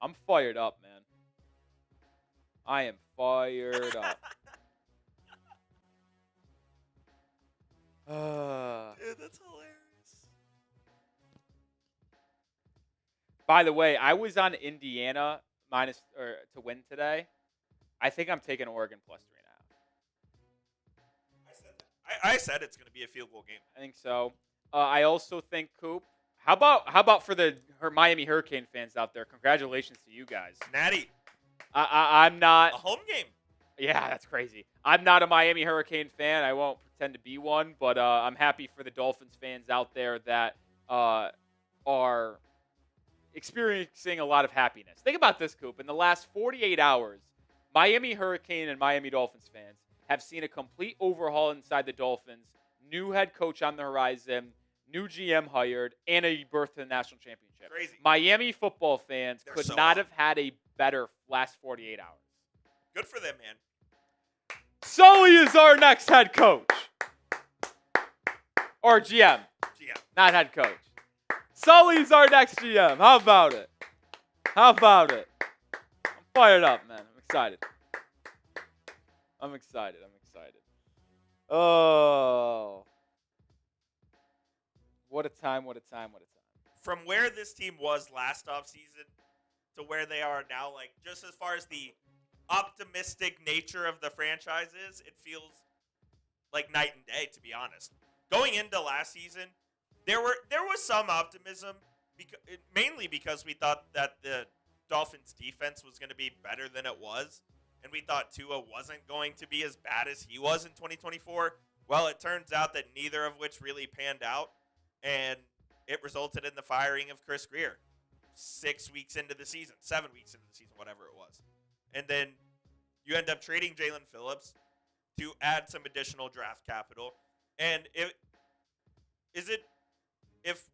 I'm fired up, man. I am fired up. Dude, that's hilarious. By the way, I was on Indiana to win today. I think I'm taking Oregon plus 3.5. I said it's going to be a field goal game. I think so. I also think, Coop, how about for the Miami Hurricane fans out there? Congratulations to you guys. Natty. I'm not a home game. Yeah, that's crazy. I'm not a Miami Hurricane fan. I won't pretend to be one, but I'm happy for the Dolphins fans out there that are experiencing a lot of happiness. Think about this, Coop. In the last 48 hours, Miami Hurricane and Miami Dolphins fans have seen a complete overhaul inside the Dolphins, new head coach on the horizon, new GM hired, and a berth to the national championship. Crazy. Miami football fans could not have had a better last 48 hours. Good for them, man. Sully is our next head coach. Or GM. Not head coach. Sully's our next GM. How about it? I'm fired up, man. I'm excited. Oh. What a time. From where this team was last offseason to where they are now, like, just as far as the optimistic nature of the franchise is, it feels like night and day, to be honest. Going into last season, there was some optimism, mainly because we thought that the Dolphins defense was going to be better than it was, and we thought Tua wasn't going to be as bad as he was in 2024. Well, it turns out that neither of which really panned out, and it resulted in the firing of Chris Grier 7 weeks into the season, whatever it was. And then you end up trading Jalen Phillips to add some additional draft capital. And if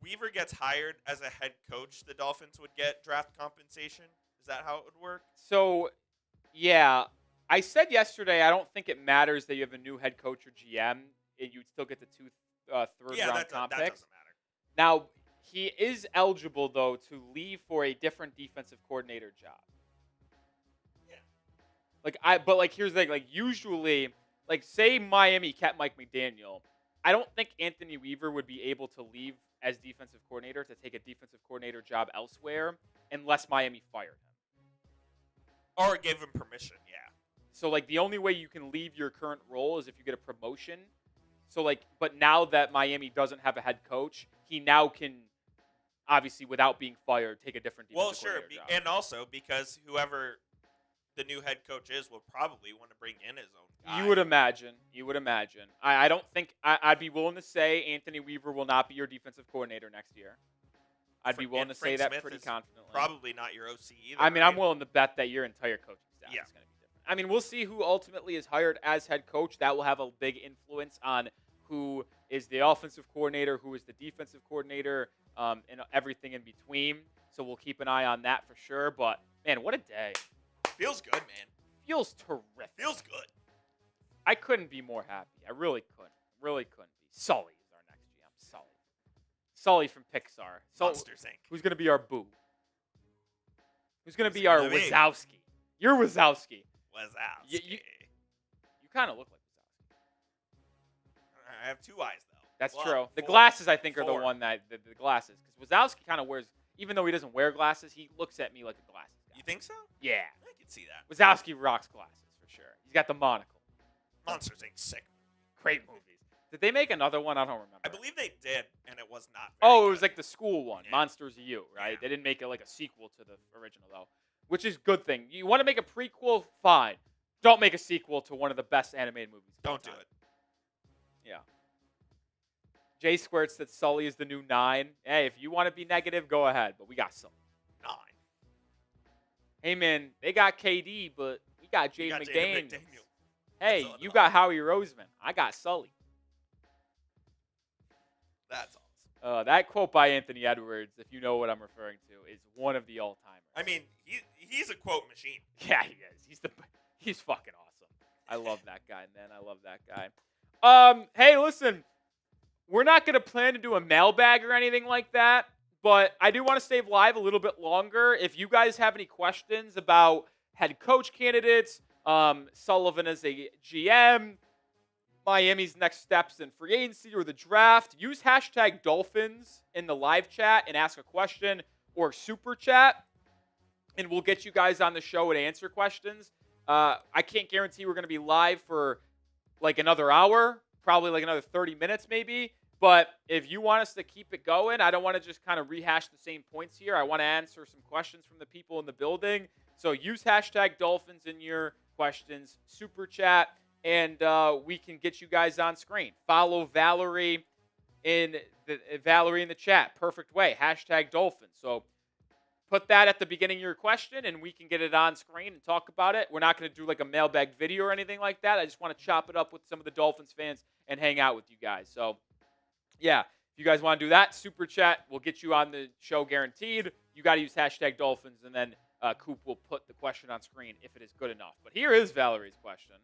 Weaver gets hired as a head coach, the Dolphins would get draft compensation? Is that how it would work? So, yeah. I said yesterday I don't think it matters that you have a new head coach or GM, and you'd still get the two third-round comp picks. That doesn't matter. Now, he is eligible, though, to leave for a different defensive coordinator job. Yeah. But here's the thing. Like, usually, say Miami kept Mike McDaniel, I don't think Anthony Weaver would be able to leave as defensive coordinator to take a defensive coordinator job elsewhere unless Miami fired him. Or gave him permission, yeah. So, the only way you can leave your current role is if you get a promotion. So, but now that Miami doesn't have a head coach, he now can, obviously, without being fired, take a different defensive coordinator job. And also because whoever the new head coach is will probably want to bring in his own guy. You would imagine. I don't think I'd be willing to say Anthony Weaver will not be your defensive coordinator next year. I'd be willing to say that pretty confidently. Probably not your OC either. I mean, right? I'm willing to bet that your entire coaching staff is going to be different. I mean, we'll see who ultimately is hired as head coach. That will have a big influence on who is the offensive coordinator, who is the defensive coordinator, and everything in between. So we'll keep an eye on that for sure. But, man, what a day. Feels good, man. Feels terrific. Feels good. I couldn't be more happy. I really couldn't. Really couldn't be. Sully is our next GM. Sully. Sully from Pixar. Monsters Inc. Who's going to be our Boo? Who's going to Who's be our gonna be? Wazowski? You're Wazowski. Wazowski. You kind of look like Wazowski. I have 2 eyes, though. That's Well, true. The 4. glasses, I think, are the 4. one that the glasses. Because Wazowski kind of wears, even though he doesn't wear glasses, he looks at me like a glasses guy. You think so? Yeah. I can see that. Wazowski rocks glasses for sure. He's got the monocle. Monsters Inc. Sick. Great movies. Did they make another one? I don't remember. I believe they did, and it was not. Oh, Very it was good. like the school one, Yeah. Monsters U, right? Yeah. They didn't make it like a sequel to the original though, which is a good thing. You want to make a prequel, fine. Don't make a sequel to one of the best animated movies. of all Don't do time. it. Yeah. Jay Squared said Sully is the new 9. Hey, if you want to be negative, go ahead, but we got Sully. 9. Hey man, they got KD, but we got You Jaden got McDaniel. Jaden McDaniel. Hey, That's all you it got is. Howie Roseman. I got Sully. That's awesome. That quote by Anthony Edwards, if you know what I'm referring to, is one of the all-timers. I mean, he's a quote machine. Yeah, he is. He's fucking awesome. I love that guy, man. I love that guy. Hey, listen, we're not gonna plan to do a mailbag or anything like that, but I do want to stay live a little bit longer. If you guys have any questions about head coach candidates, Sullivan as a GM, Miami's next steps in free agency or the draft, use hashtag Dolphins in the live chat and ask a question or super chat, and we'll get you guys on the show and answer questions. I can't guarantee we're going to be live for like another hour, probably like another 30 minutes maybe. But if you want us to keep it going, I don't want to just kind of rehash the same points here. I want to answer some questions from the people in the building. So use hashtag Dolphins in your questions, super chat, and we can get you guys on screen. Follow Valerie in the chat. Perfect way. Hashtag Dolphins. So put that at the beginning of your question, and we can get it on screen and talk about it. We're not going to do like a mailbag video or anything like that. I just want to chop it up with some of the Dolphins fans and hang out with you guys. So, yeah, if you guys want to do that, super chat, we'll get you on the show guaranteed. You got to use hashtag Dolphins, and then Coop will put the question on screen if it is good enough. But here is Valerie's question.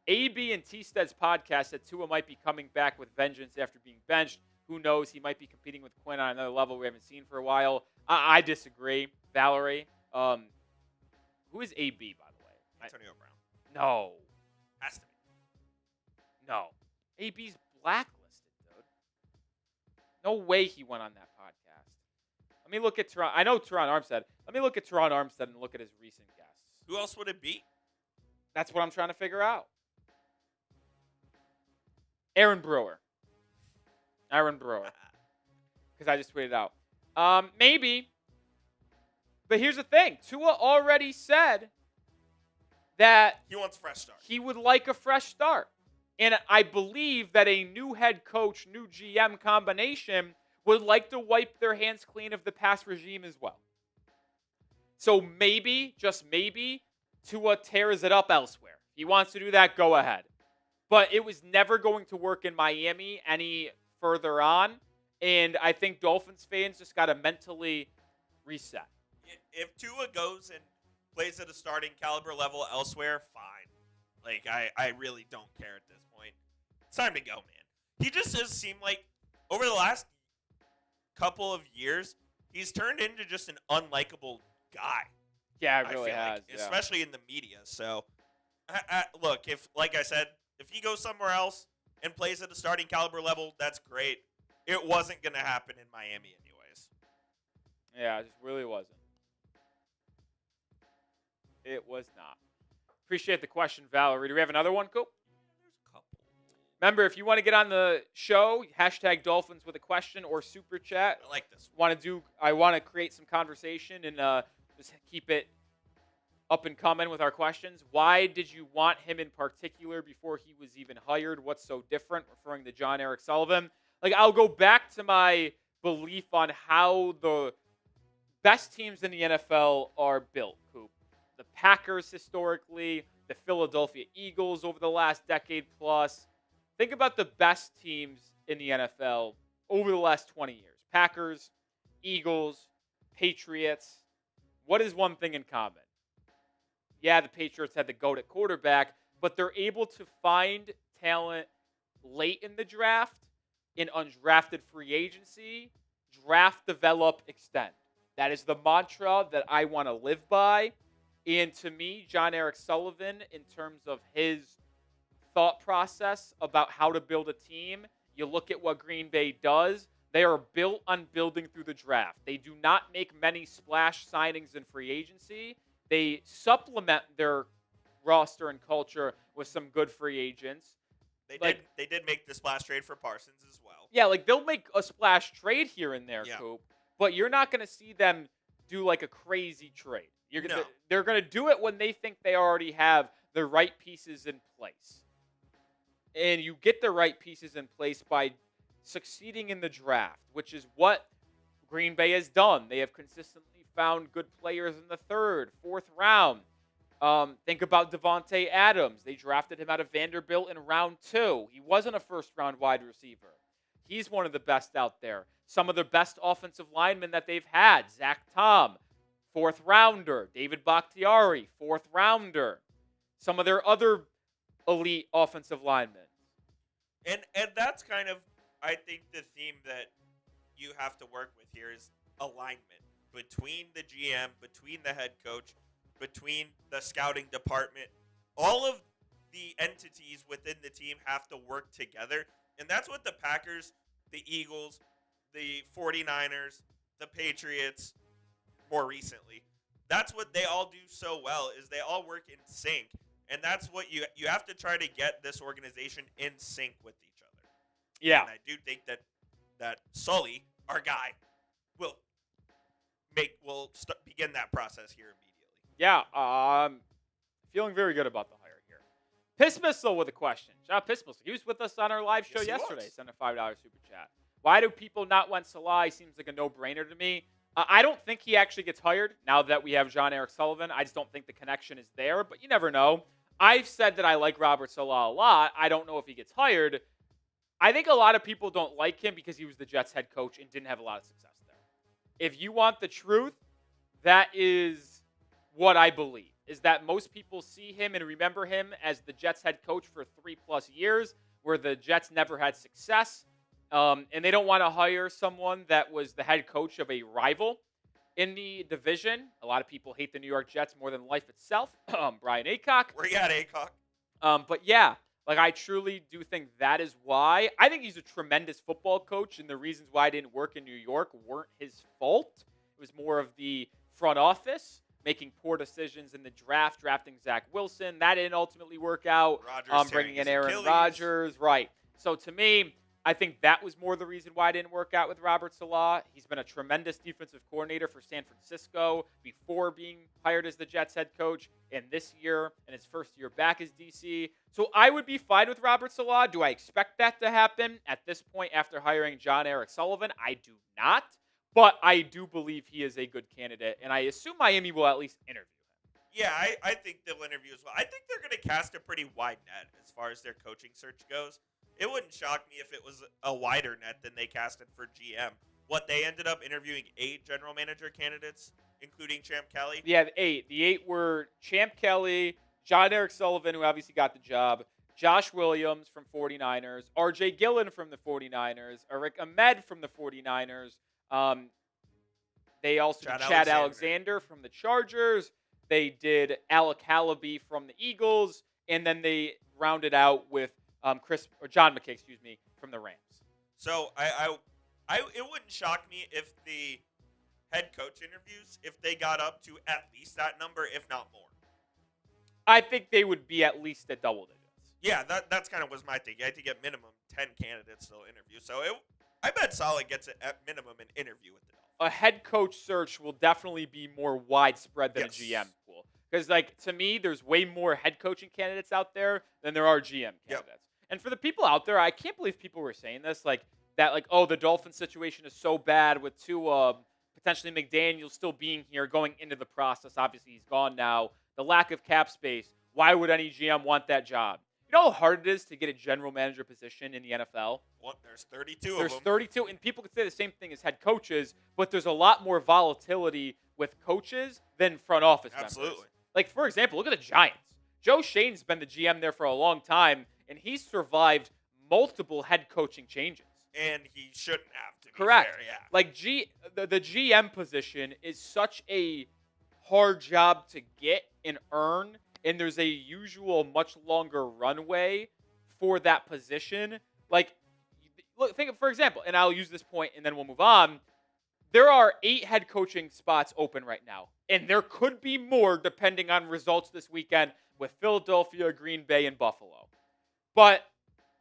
AB and T-Stead's podcast said Tua might be coming back with vengeance after being benched. Who knows? He might be competing with Quinn on another level we haven't seen for a while. I disagree, Valerie. Who is AB, by the way? Antonio Brown. No. Has to be. No. AB's blacklisted, dude. No way he went on that podcast. Let me look at Teron. I know Teron Armstead. Let me look at Teron Armstead and look at his recent guests. Who else would it be? That's what I'm trying to figure out. Aaron Brewer. Because I just tweeted out. Maybe. But here's the thing. Tua already said that He wants a fresh start. he would like a fresh start. And I believe that a new head coach, new GM combination would like to wipe their hands clean of the past regime as well. So maybe, just maybe, Tua tears it up elsewhere. If he wants to do that, go ahead. But it was never going to work in Miami any further on. And I think Dolphins fans just got to mentally reset. If Tua goes and plays at a starting caliber level elsewhere, fine. Like, I really don't care at this point. It's time to go, man. He just does seem like, over the last couple of years, he's turned into just an unlikable guy. Yeah, it I really feel has. like, Yeah. especially in the media. So, look, if, like I said, if he goes somewhere else and plays at a starting caliber level, that's great. It wasn't going to happen in Miami anyways. Yeah, it just really wasn't. It was not. Appreciate the question, Valerie. Do we have another one, Coop? There's a couple. Remember, if you want to get on the show, hashtag Dolphins with a question or super chat. I like this one. I want to create some conversation and just keep it up and coming with our questions. Why did you want him in particular before he was even hired? What's so different? Referring to Jon-Eric Sullivan. Like, I'll go back to my belief on how the best teams in the NFL are built, Coop. The Packers historically, the Philadelphia Eagles over the last decade plus, think about the best teams in the NFL over the last 20 years. Packers, Eagles, Patriots. What is one thing in common? Yeah, the Patriots had the GOAT at quarterback, but they're able to find talent late in the draft, in undrafted free agency, draft, develop, extend. That is the mantra that I want to live by. And to me, Jon-Eric Sullivan, in terms of his thought process about how to build a team, you look at what Green Bay does. They are built on building through the draft. They do not make many splash signings in free agency. They supplement their roster and culture with some good free agents. They did make the splash trade for Parsons as well. Yeah, like they'll make a splash trade here and there, Yeah. Coop, but you're not going to see them do like a crazy trade. No. They're going to do it when they think they already have the right pieces in place. And you get the right pieces in place by succeeding in the draft, which is what Green Bay has done. They have consistently found good players in the third, fourth round. Think about Devontae Adams. They drafted him out of Vanderbilt in round 2. He wasn't a first-round wide receiver. He's one of the best out there. Some of the best offensive linemen that they've had. Zach Tom, fourth rounder. David Bakhtiari, fourth rounder. Some of their other elite offensive linemen. And that's kind of, I think, the theme that you have to work with here is alignment between the GM, between the head coach, between the scouting department. All of the entities within the team have to work together. And that's what the Packers, the Eagles, the 49ers, the Patriots, more recently, that's what they all do so well, is they all work in sync. And that's what you have to try to get this organization in sync with each other. Yeah. And I do think that Sully, our guy, will begin that process here immediately. Yeah, feeling very good about the hire here. Piss Missile with a question. Shout out Piss Missile. He was with us on our live show yesterday. Sent a $5 super chat. Why do people not want Salah? He seems like a no-brainer to me. I don't think he actually gets hired now that we have Jon-Eric Sullivan. I just don't think the connection is there, but you never know. I've said that I like Robert Salah a lot. I don't know if he gets hired. I think a lot of people don't like him because he was the Jets head coach and didn't have a lot of success there. If you want the truth, that is what I believe, is that most people see him and remember him as the Jets head coach for 3+ years, where the Jets never had success. And they don't want to hire someone that was the head coach of a rival in the division. A lot of people hate the New York Jets more than life itself. Brian Aycock. Where you at, Aycock? But yeah, like I truly do think that is why. I think he's a tremendous football coach, and the reasons why it didn't work in New York weren't his fault. It was more of the front office making poor decisions in the draft, drafting Zach Wilson. That didn't ultimately work out. Bringing in Aaron Rodgers. Right. So to me, I think that was more the reason why it didn't work out with Robert Salah. He's been a tremendous defensive coordinator for San Francisco before being hired as the Jets head coach, and this year, in his first year back as DC. So I would be fine with Robert Salah. Do I expect that to happen at this point after hiring Jon-Eric Sullivan? I do not, but I do believe he is a good candidate, and I assume Miami will at least interview him. Yeah, I think they'll interview as well. I think they're going to cast a pretty wide net as far as their coaching search goes. It wouldn't shock me if it was a wider net than they casted for GM. What, they ended up interviewing 8 general manager candidates, including Champ Kelly? Yeah, 8. The 8 were Champ Kelly, Jon-Eric Sullivan, who obviously got the job, Josh Williams from 49ers, R.J. Gillen from the 49ers, Eric Ahmed from the 49ers. They also did Chad Alexander from the Chargers. They did Alec Hallaby from the Eagles, and then they rounded out with John McKay, from the Rams. So it wouldn't shock me if the head coach interviews, if they got up to at least that number, if not more. I think they would be at least at double digits. Yeah, that's kind of was my thing. I had to get minimum 10 candidates to interview. So I bet Solid gets at minimum an interview with the Dolphins. A head coach search will definitely be more widespread than a GM pool. Because, to me, there's way more head coaching candidates out there than there are GM candidates. Yep. And for the people out there, I can't believe people were saying this, the Dolphins situation is so bad with Tua, potentially McDaniel still being here going into the process. Obviously, he's gone now. The lack of cap space. Why would any GM want that job? You know how hard it is to get a general manager position in the NFL? Well, there's 32 There's of them. 32, and people could say the same thing as head coaches, but there's a lot more volatility with coaches than front office members. Absolutely. Like, for example, look at the Giants. Joe Shane's been the GM there for a long time, and he's survived multiple head coaching changes. And he shouldn't have, to be Correct. fair, yeah. Like, the GM position is such a hard job to get and earn, and there's a usual much longer runway for that position. Like, look, think of, for example, and I'll use this point and then we'll move on. There are 8 head coaching spots open right now, and there could be more depending on results this weekend with Philadelphia, Green Bay, and Buffalo. But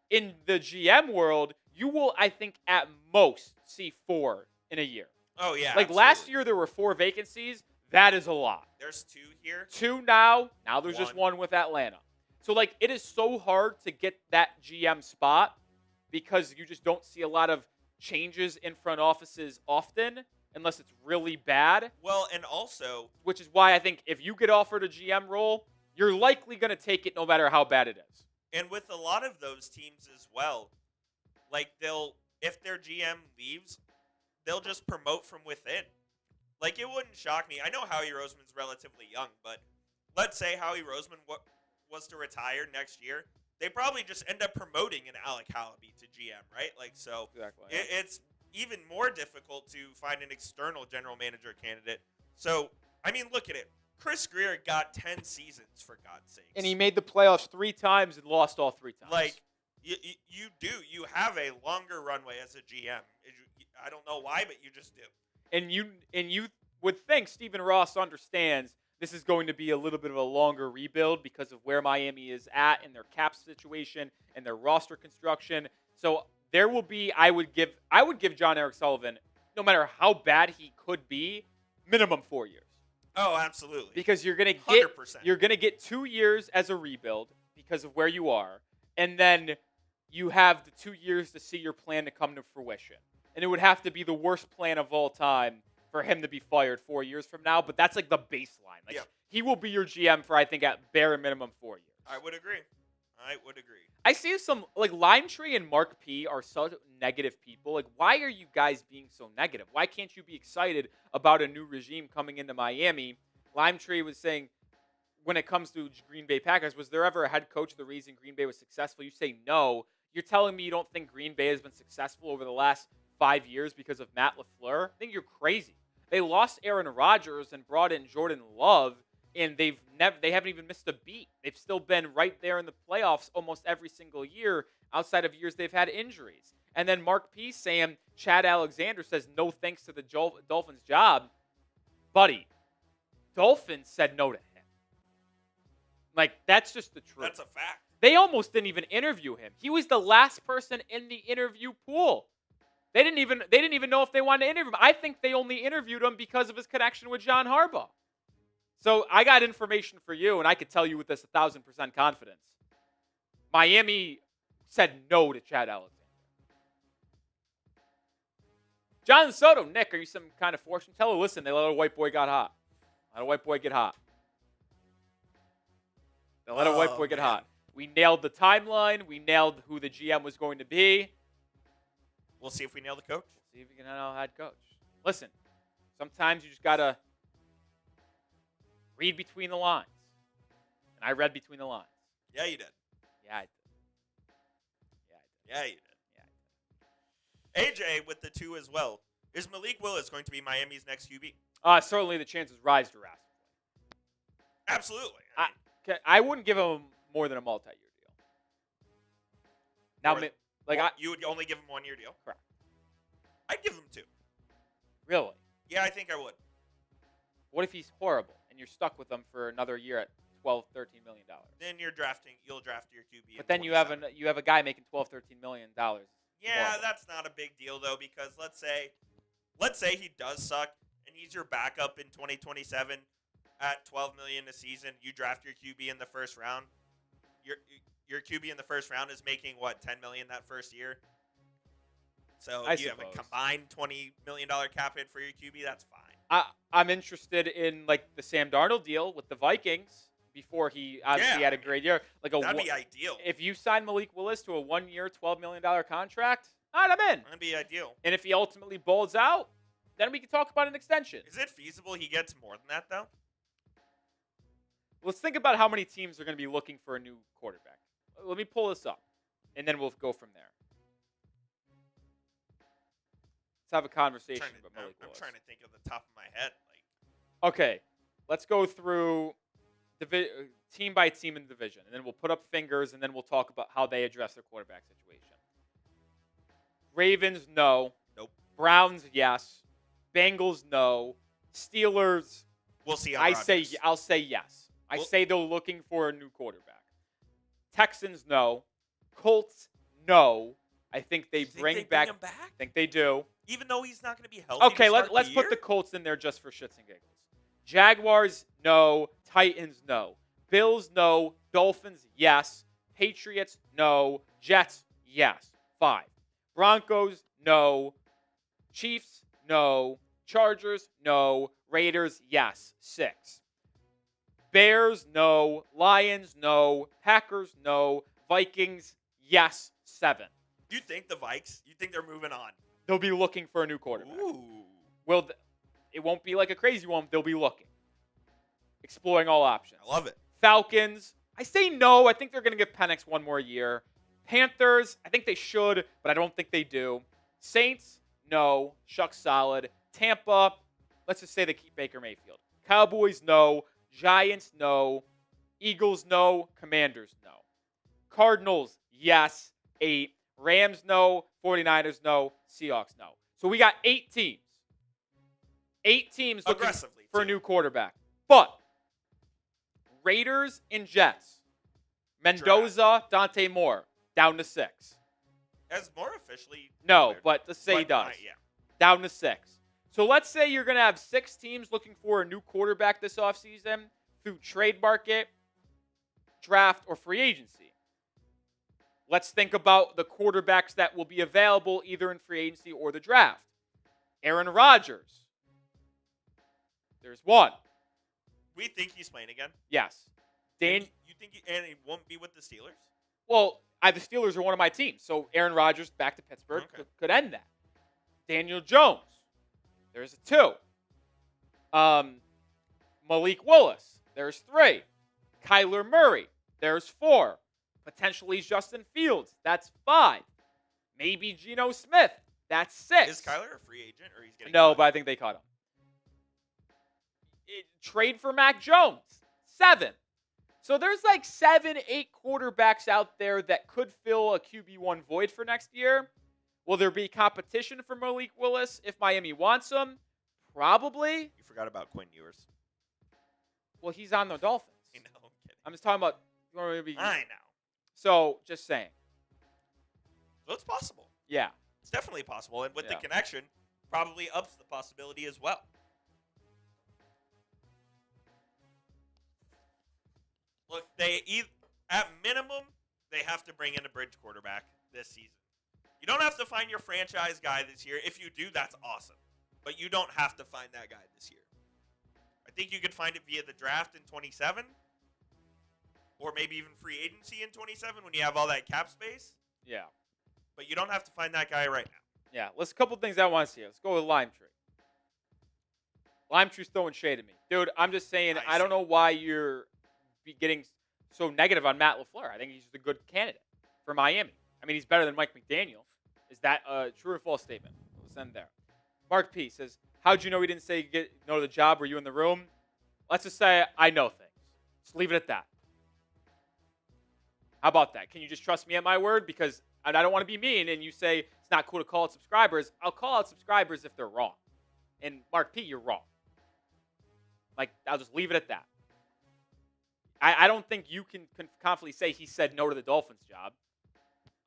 in the GM world, you will, I think, at most see 4 in a year. Oh, yeah. Like, absolutely. last year, there were 4 vacancies. That is a lot. There's 2 here. 2 now. Now there's just 1 1 with Atlanta. So, like, it is so hard to get that GM spot because you just don't see a lot of changes in front offices often unless it's really bad. Well, and also, Which is why I think if you get offered a GM role, you're likely going to take it no matter how bad it is. and with a lot of those teams as well, like if their GM leaves, they'll just promote from within. Like, it wouldn't shock me. I know Howie Roseman's relatively young, but let's say Howie Roseman was to retire next year. They probably just end up promoting an Alec Hallaby to GM, right? Like, so Exactly. it's even more difficult to find an external general manager candidate. So, I mean, look at it. Chris Greer got 10 seasons, for God's sakes. And he made the playoffs 3 times and lost all 3 times. Like, you have a longer runway as a GM. I don't know why, but you just do. And you would think Stephen Ross understands this is going to be a little bit of a longer rebuild because of where Miami is at in their cap situation and their roster construction. So there will be, I would give Jon-Eric Sullivan, no matter how bad he could be, minimum 4 years. Oh, absolutely. Because you're gonna get 2 years as a rebuild because of where you are, and then you have the 2 years to see your plan to come to fruition. And it would have to be the worst plan of all time for him to be fired 4 years from now. But that's like the baseline. Like, he will be your GM for, I think, at bare minimum 4 years. I would agree. I see some, like, Limetree and Mark P are such negative people. Like, why are you guys being so negative? Why can't you be excited about a new regime coming into Miami? Limetree was saying, when it comes to Green Bay Packers, was there ever a head coach the reason Green Bay was successful? You say no. You're telling me you don't think Green Bay has been successful over the last 5 years because of Matt LaFleur? I think you're crazy. They lost Aaron Rodgers and brought in Jordan Love, and they haven't even missed a beat. They've still been right there in the playoffs almost every single year outside of years they've had injuries. And then Mark P saying Chad Alexander says no thanks to the Dolphins job. Buddy, Dolphins said no to him. Like, that's just the truth. That's a fact. They almost didn't even interview him. He was the last person in the interview pool. They didn't even know if they wanted to interview him. I think they only interviewed him because of his connection with John Harbaugh. So I got information for you, and I could tell you with this 1,000% confidence. Miami said no to Chad Alexander. John Soto, Nick, are you some kind of fortune teller? Listen, they let a white boy got hot. Let a white boy get hot. They let a white boy get hot. We nailed the timeline. We nailed who the GM was going to be. We'll see if we nail the coach. See if we can nail head coach. Listen, sometimes you just got to read between the lines. And I read between the lines. Yeah, you did. Yeah, I did. Yeah, you did. AJ with the 2 as well. Is Malik Willis going to be Miami's next QB? Certainly the chances rise drastically. Absolutely. I wouldn't give him more than a multi-year deal. Now, you would only give him 1 year deal? Correct. I'd give him 2. Really? Yeah, I think I would. What if he's horrible and you're stuck with him for another year at $12, $13 million? Then you'll draft your QB. But then you have a guy making $12, $13 million. Yeah, horrible. That's not a big deal though, because let's say he does suck and he's your backup in 2027 at $12 million a season. You draft your QB in the first round. Your QB in the first round is making what, $10 million that first year. So you have a combined $20 million cap hit for your QB. That's fine. I'm interested in like the Sam Darnold deal with the Vikings before he obviously had a great year. That'd be ideal. If you sign Malik Willis to a 1-year, $12 million contract, all right, I'm in. That'd be ideal. And if he ultimately balls out, then we can talk about an extension. Is it feasible he gets more than that, though? Let's think about how many teams are going to be looking for a new quarterback. Let me pull this up, and then we'll go from there. Let's have a conversation about Malik Willis. I'm trying to think of the top of my head. Okay, let's go through team by team in the division, and then we'll put up fingers, and then we'll talk about how they address their quarterback situation. Ravens, no. Nope. Browns, yes. Bengals, no. Steelers, we'll see. I'll say yes. I say they're looking for a new quarterback. Texans, no. Colts, no. I think they bring back. Him back. I think they do. Even though he's not going to be healthy. Okay, let's put the Colts in there just for shits and giggles. Jaguars, no. Titans, no. Bills, no. Dolphins, yes. Patriots, no. Jets, yes. 5. Broncos, no. Chiefs, no. Chargers, no. Raiders, yes. 6. Bears, no. Lions, no. Packers, no. Vikings, yes. 7. You think the Vikes? You think they're moving on? They'll be looking for a new quarterback. Ooh. Well, it won't be like a crazy one. They'll be looking. Exploring all options. I love it. Falcons, I say no. I think they're going to give Penix one more year. Panthers, I think they should, but I don't think they do. Saints, no. Shucks solid. Tampa, let's just say they keep Baker Mayfield. Cowboys, no. Giants, no. Eagles, no. Commanders, no. Cardinals, yes. 8. Rams, no. 49ers, no. Seahawks, no. So we got 8 teams. 8 teams looking for a new quarterback. But Raiders and Jets. Mendoza, Dante Moore, down to 6. Has Moore officially? No, but let's say he does. Yeah. Down to 6. So let's say you're going to have 6 teams looking for a new quarterback this offseason through trade market, draft, or free agency. Let's think about the quarterbacks that will be available either in free agency or the draft. Aaron Rodgers. There's one. We think he's playing again? Yes. You think he won't be with the Steelers? Well, the Steelers are one of my teams, so Aaron Rodgers back to Pittsburgh could end that. Daniel Jones. There's a 2. Malik Willis. There's 3. Kyler Murray. There's 4. Potentially Justin Fields. That's 5. Maybe Geno Smith. That's 6. Is Kyler a free agent or he's getting No, cut? but I think they cut him. Trade for Mac Jones. 7. So there's like 7, 8 quarterbacks out there that could fill a QB1 void for next year. Will there be competition for Malik Willis if Miami wants him? Probably. You forgot about Quinn Ewers. Well, he's on the Dolphins. I know. I'm kidding. I'm just talking about. I know. So, just saying. So it's possible. Yeah. It's definitely possible. And with the connection, probably ups the possibility as well. Look, at minimum, they have to bring in a bridge quarterback this season. You don't have to find your franchise guy this year. If you do, that's awesome. But you don't have to find that guy this year. I think you could find it via the draft in 27. Or maybe even free agency in 27 when you have all that cap space. Yeah. But you don't have to find that guy right now. Yeah. Let's a couple things I want to see. Let's go with Lime Tree. Lime Tree's throwing shade at me. Dude, I'm just saying, I don't know why you're getting so negative on Matt LaFleur. I think he's a good candidate for Miami. I mean, he's better than Mike McDaniel. Is that a true or false statement? Let's end there. Mark P. says, how'd you know he didn't say get no to the job? Were you in the room? Let's just say I know things. Just leave it at that. How about that? Can you just trust me at my word? Because I don't want to be mean and you say it's not cool to call out subscribers. I'll call out subscribers if they're wrong. And Mark P., you're wrong. Like, I'll just leave it at that. I don't think you can confidently say he said no to the Dolphins job.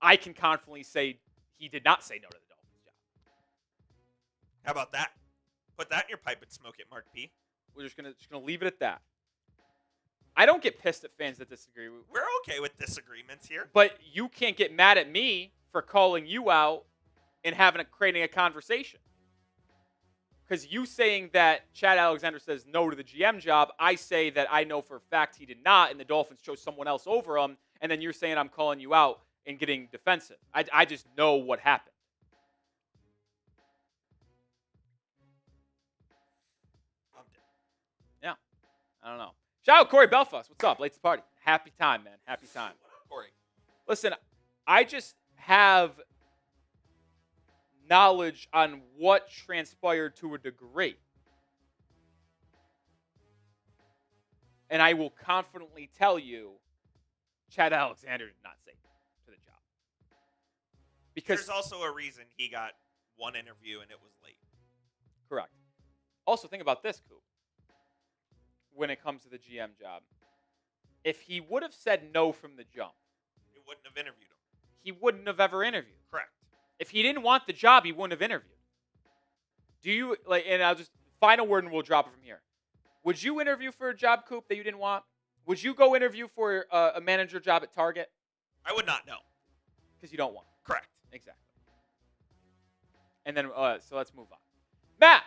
I can confidently say he did not say no to the Dolphins job. How about that? Put that in your pipe and smoke it, Mark P. We're just gonna leave it at that. I don't get pissed at fans that disagree. We're okay with disagreements here. But you can't get mad at me for calling you out and creating a conversation. Because you saying that Chad Alexander says no to the GM job, I say that I know for a fact he did not, and the Dolphins chose someone else over him, and then you're saying I'm calling you out and getting defensive. I just know what happened. I'm dead. Yeah. I don't know. Shout out Corey Belfast. What's up? Late to the party. Happy time, man. Happy time. Corey. Listen, I just have knowledge on what transpired to a degree. And I will confidently tell you, Chad Alexander did not say to the job. Because there's also a reason he got one interview and it was late. Correct. Also, think about this, Coop. When it comes to the GM job, if he would have said no from the jump, he wouldn't have interviewed him. He wouldn't have ever interviewed. Correct. If he didn't want the job, he wouldn't have interviewed. Do you and I'll just final word and we'll drop it from here. Would you interview for a job, Coop, that you didn't want? Would you go interview for a manager job at Target? I would not know. Because you don't want it. Correct. Exactly. And then, so let's move on. Matt,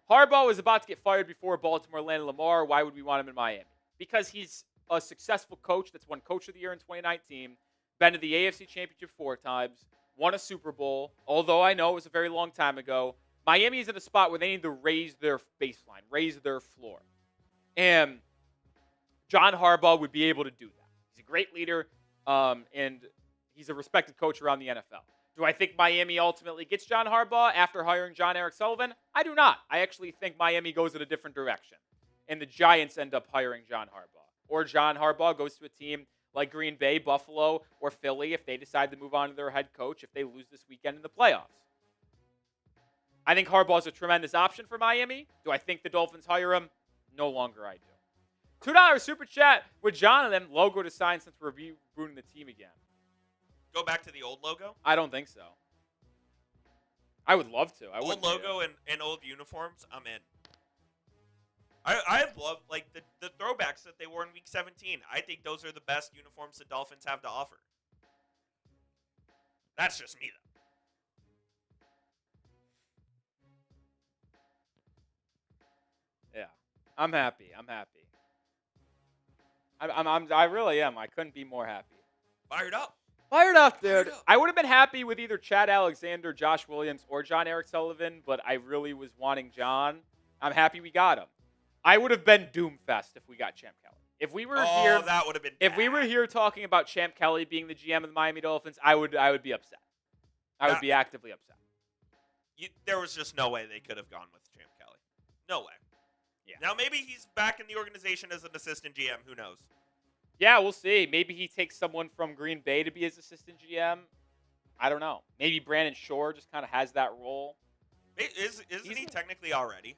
Harbaugh was about to get fired before Baltimore landed Lamar. Why would we want him in Miami? Because he's a successful coach that's won Coach of the Year in 2019, been to the AFC Championship 4 times, won a Super Bowl, although I know it was a very long time ago. Miami is at a spot where they need to raise their baseline, raise their floor. And John Harbaugh would be able to do that. He's a great leader, and he's a respected coach around the NFL. Do I think Miami ultimately gets John Harbaugh after hiring Jon-Eric Sullivan? I do not. I actually think Miami goes in a different direction, and the Giants end up hiring John Harbaugh. Or John Harbaugh goes to a team like Green Bay, Buffalo, or Philly if they decide to move on to their head coach if they lose this weekend in the playoffs. I think Harbaugh is a tremendous option for Miami. Do I think the Dolphins hire him? No longer I do. $2 super chat with John and then logo to sign since we're rebooting the team again. Go back to the old logo? I don't think so. I would love to. Old logo and old uniforms, I'm in. I love the throwbacks that they wore in Week 17. I think those are the best uniforms the Dolphins have to offer. That's just me, though. Yeah, I'm happy. I really am. I couldn't be more happy. Fired up. Fired up, dude. I would have been happy with either Chad Alexander, Josh Williams, or Jon-Eric Sullivan, but I really was wanting John. I'm happy we got him. I would have been doomfest if we got Champ Kelly. If we were here, that would have been. If we were here talking about Champ Kelly being the GM of the Miami Dolphins, I would be upset. I would be actively upset. There was just no way they could have gone with Champ Kelly. No way. Yeah. Now maybe he's back in the organization as an assistant GM. Who knows? Yeah, we'll see. Maybe he takes someone from Green Bay to be his assistant GM. I don't know. Maybe Brandon Shore just kind of has that role. Isn't he technically already?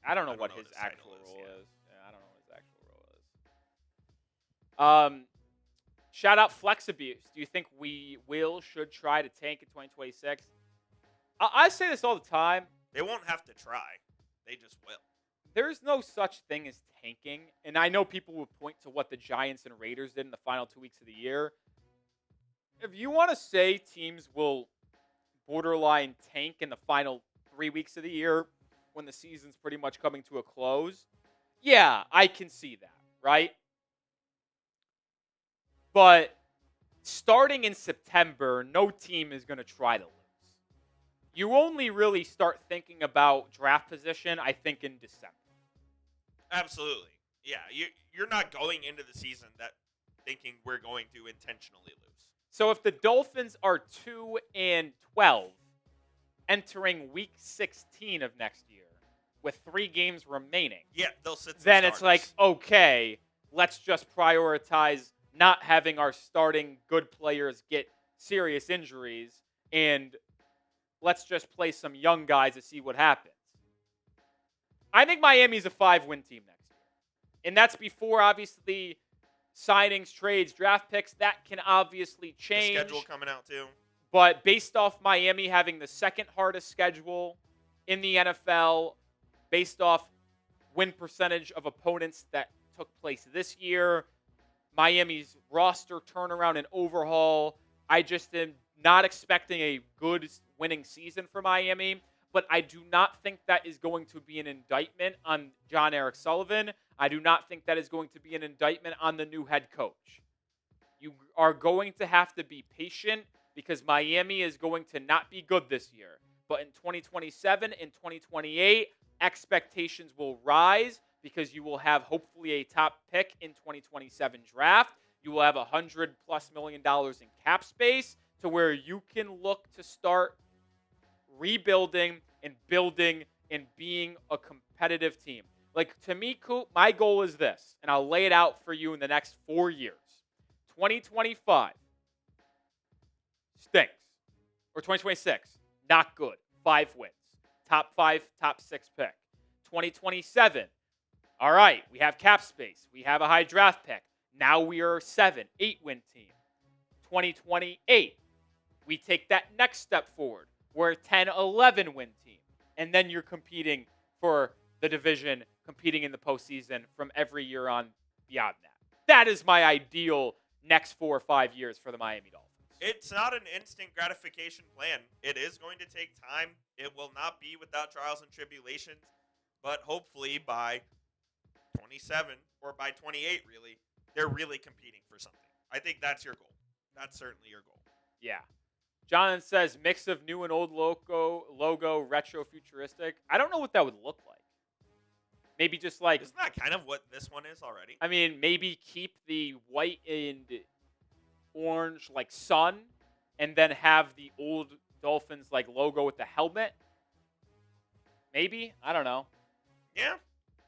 I don't know what his actual role is. Yeah, I don't know what his actual role is. Shout out Flex Abuse. Do you think we should try to tank in 2026? I say this all the time. They won't have to try. They just will. There's no such thing as tanking. And I know people will point to what the Giants and Raiders did in the final 2 weeks of the year. If you want to say teams will borderline tank in the final 3 weeks of the year when the season's pretty much coming to a close, yeah, I can see that, right? But starting in September, no team is going to try to lose. You only really start thinking about draft position, I think, in December. Absolutely. Yeah, you're not going into the season thinking we're going to intentionally lose. So if the Dolphins are 2-12 entering week 16 of next year with 3 games remaining, yeah, they'll sit. Then it's like, okay, let's just prioritize not having our starting good players get serious injuries, and let's just play some young guys to see what happens. I think Miami's a 5-win team next year. And that's before, obviously, signings, trades, draft picks. That can obviously change. The schedule coming out, too. But based off Miami having the second hardest schedule in the NFL, based off win percentage of opponents that took place this year, Miami's roster turnaround and overhaul, I just am not expecting a good winning season for Miami. but I do not think that is going to be an indictment on Jon-Eric Sullivan. I do not think that is going to be an indictment on the new head coach. You are going to have to be patient because Miami is going to not be good this year. But in 2027 and 2028, expectations will rise because you will have hopefully a top pick in 2027 draft. You will have $100+ million in cap space to where you can look to start rebuilding and building and being a competitive team. Like, to me, Coop, my goal is this, and I'll lay it out for you in the next 4 years. 2025 stinks. Or 2026, not good. 5 wins. Top 5, top 6 pick. 2027, all right, we have cap space. We have a high draft pick. Now we are a 7, 8-win team. 2028, we take that next step forward. We're a 10, 11-win team. And then you're competing for the division, competing in the postseason from every year on beyond that. That is my ideal next 4 or 5 years for the Miami Dolphins. It's not an instant gratification plan. It is going to take time. It will not be without trials and tribulations. But hopefully by 27 or by 28, really, they're really competing for something. I think that's your goal. That's certainly your goal. Yeah. John says mix of new and old logo, retro futuristic. I don't know what that would look like. Maybe just like... Isn't that kind of what this one is already? I mean, maybe keep the white and orange like sun and then have the old Dolphins like logo with the helmet. Maybe? I don't know. Yeah.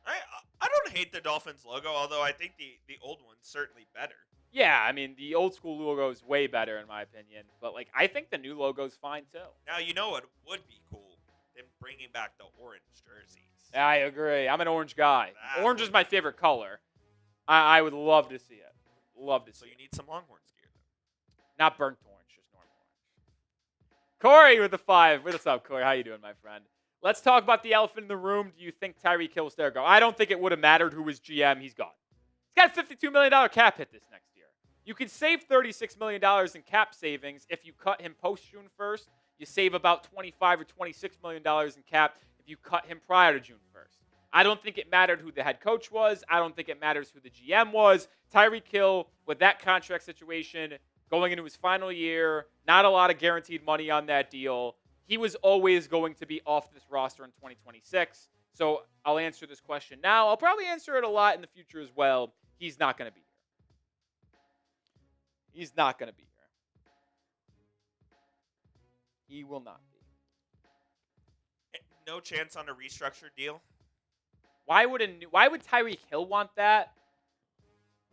I don't hate the Dolphins logo, although I think the old one's certainly better. Yeah, I mean, the old school logo is way better in my opinion. But, like, I think the new logo's fine, too. Now, you know what would be cool? Them bringing back the orange jerseys. I agree. I'm an orange guy. Orange is my favorite color. I would love to see it. Love to see it. So you need some Longhorns gear, then. Not burnt orange, just normal orange. Corey with the 5. What's up, Corey? How you doing, my friend? Let's talk about the elephant in the room. Do you think Tyreek Hill will stay or go? I don't think it would have mattered who was GM. He's gone. He's got a $52 million cap hit this next year. You could save $36 million in cap savings if you cut him post-June 1st. You save about $25 or $26 million in cap if you cut him prior to June 1st. I don't think it mattered who the head coach was. I don't think it matters who the GM was. Tyreek Hill, with that contract situation, going into his final year, not a lot of guaranteed money on that deal. He was always going to be off this roster in 2026. So I'll answer this question now. I'll probably answer it a lot in the future as well. He's not going to be here. He's not going to be here. He will not be. No chance on a restructured deal? Why would Tyreek Hill want that?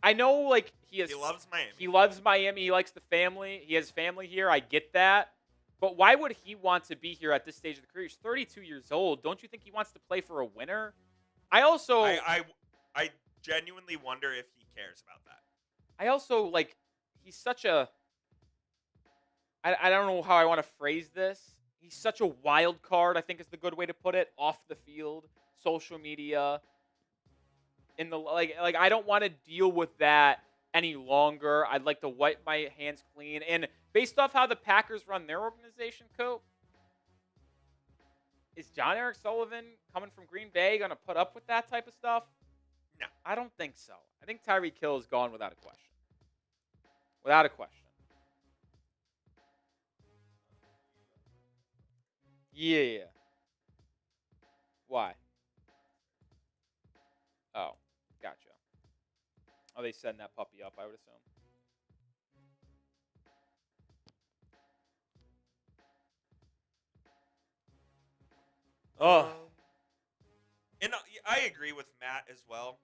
I know, like, he loves Miami. He loves Miami. He likes the family. He has family here. I get that. But why would he want to be here at this stage of the career? He's 32 years old. Don't you think he wants to play for a winner? I genuinely wonder if he cares about that. I also, like, he's such a... I don't know how I want to phrase this. He's such a wild card, I think is the good way to put it, off the field, social media. In the I don't want to deal with that any longer. I'd like to wipe my hands clean. And based off how the Packers run their organization, Cope, is Jon-Eric Sullivan coming from Green Bay going to put up with that type of stuff? No. I don't think so. I think Tyreek Hill is gone without a question. Without a question. Yeah. Why? Oh, gotcha. Oh, they setting that puppy up, I would assume. Oh. And I agree with Matt as well.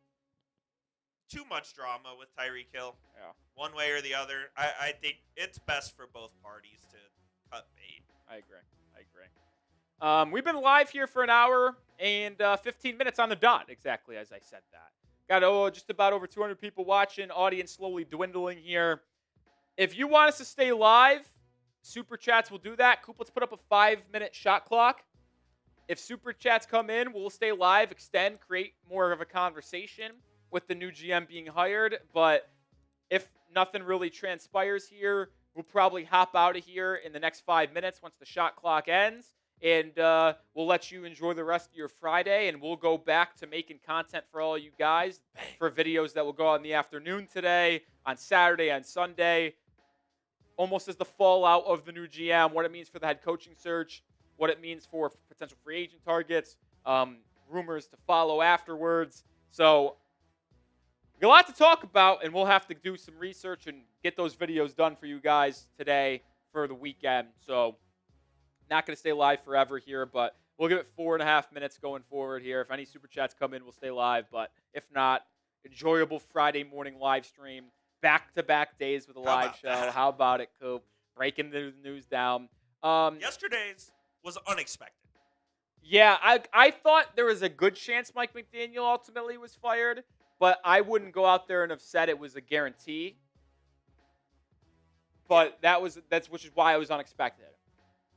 Too much drama with Tyreek Hill. Yeah. One way or the other. I think it's best for both parties to cut bait. I agree. We've been live here for an hour and 15 minutes on the dot, exactly as I said that. Got just about over 200 people watching. Audience slowly dwindling here. If you want us to stay live, Super Chats will do that. Coop, let's put up a 5-minute shot clock. If Super Chats come in, we'll stay live, extend, create more of a conversation with the new GM being hired. But if nothing really transpires here, we'll probably hop out of here in the next 5 minutes once the shot clock ends. And we'll let you enjoy the rest of your Friday, and we'll go back to making content for all you guys for videos that will go out in the afternoon today, on Saturday, on Sunday, almost as the fallout of the new GM, what it means for the head coaching search, what it means for potential free agent targets, rumors to follow afterwards. So a lot to talk about, and we'll have to do some research and get those videos done for you guys today for the weekend. So not going to stay live forever here, but we'll give it 4.5 minutes going forward here. If any super chats come in, we'll stay live. But if not, enjoyable Friday morning live stream. Back-to-back days with a live show. That? How about it, Coop? Breaking the news down. Yesterday's was unexpected. Yeah, I thought there was a good chance Mike McDaniel ultimately was fired, but I wouldn't go out there and have said it was a guarantee. But which is why it was unexpected.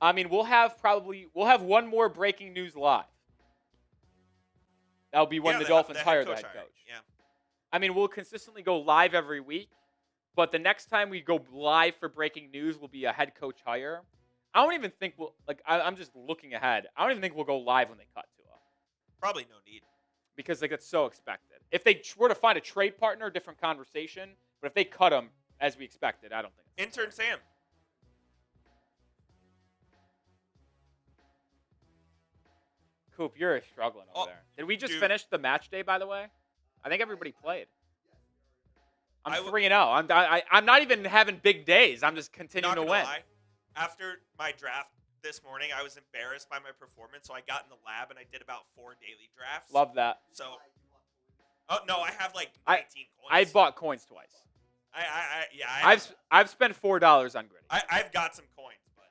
I mean, we'll have one more breaking news live. That'll be when the Dolphins hire the head coach. Yeah. I mean, we'll consistently go live every week, but the next time we go live for breaking news will be a head coach hire. I don't even think I'm just looking ahead. I don't even think we'll go live when they cut Tua. Probably no need. Because it's so expected. If they were to find a trade partner, different conversation. But if they cut him as we expected, I don't think. Intern Sam. Coop, you're struggling over there. Did we just finish the match day, by the way? I think everybody played. I'm 3-0. I'm not even having big days. I'm just continuing to win. Lie. After my draft this morning, I was embarrassed by my performance, so I got in the lab and I did about 4 daily drafts. Love that. So, no, I have like 19 coins. I bought coins twice. I've spent $4 on Gritty. I've got some coins, but.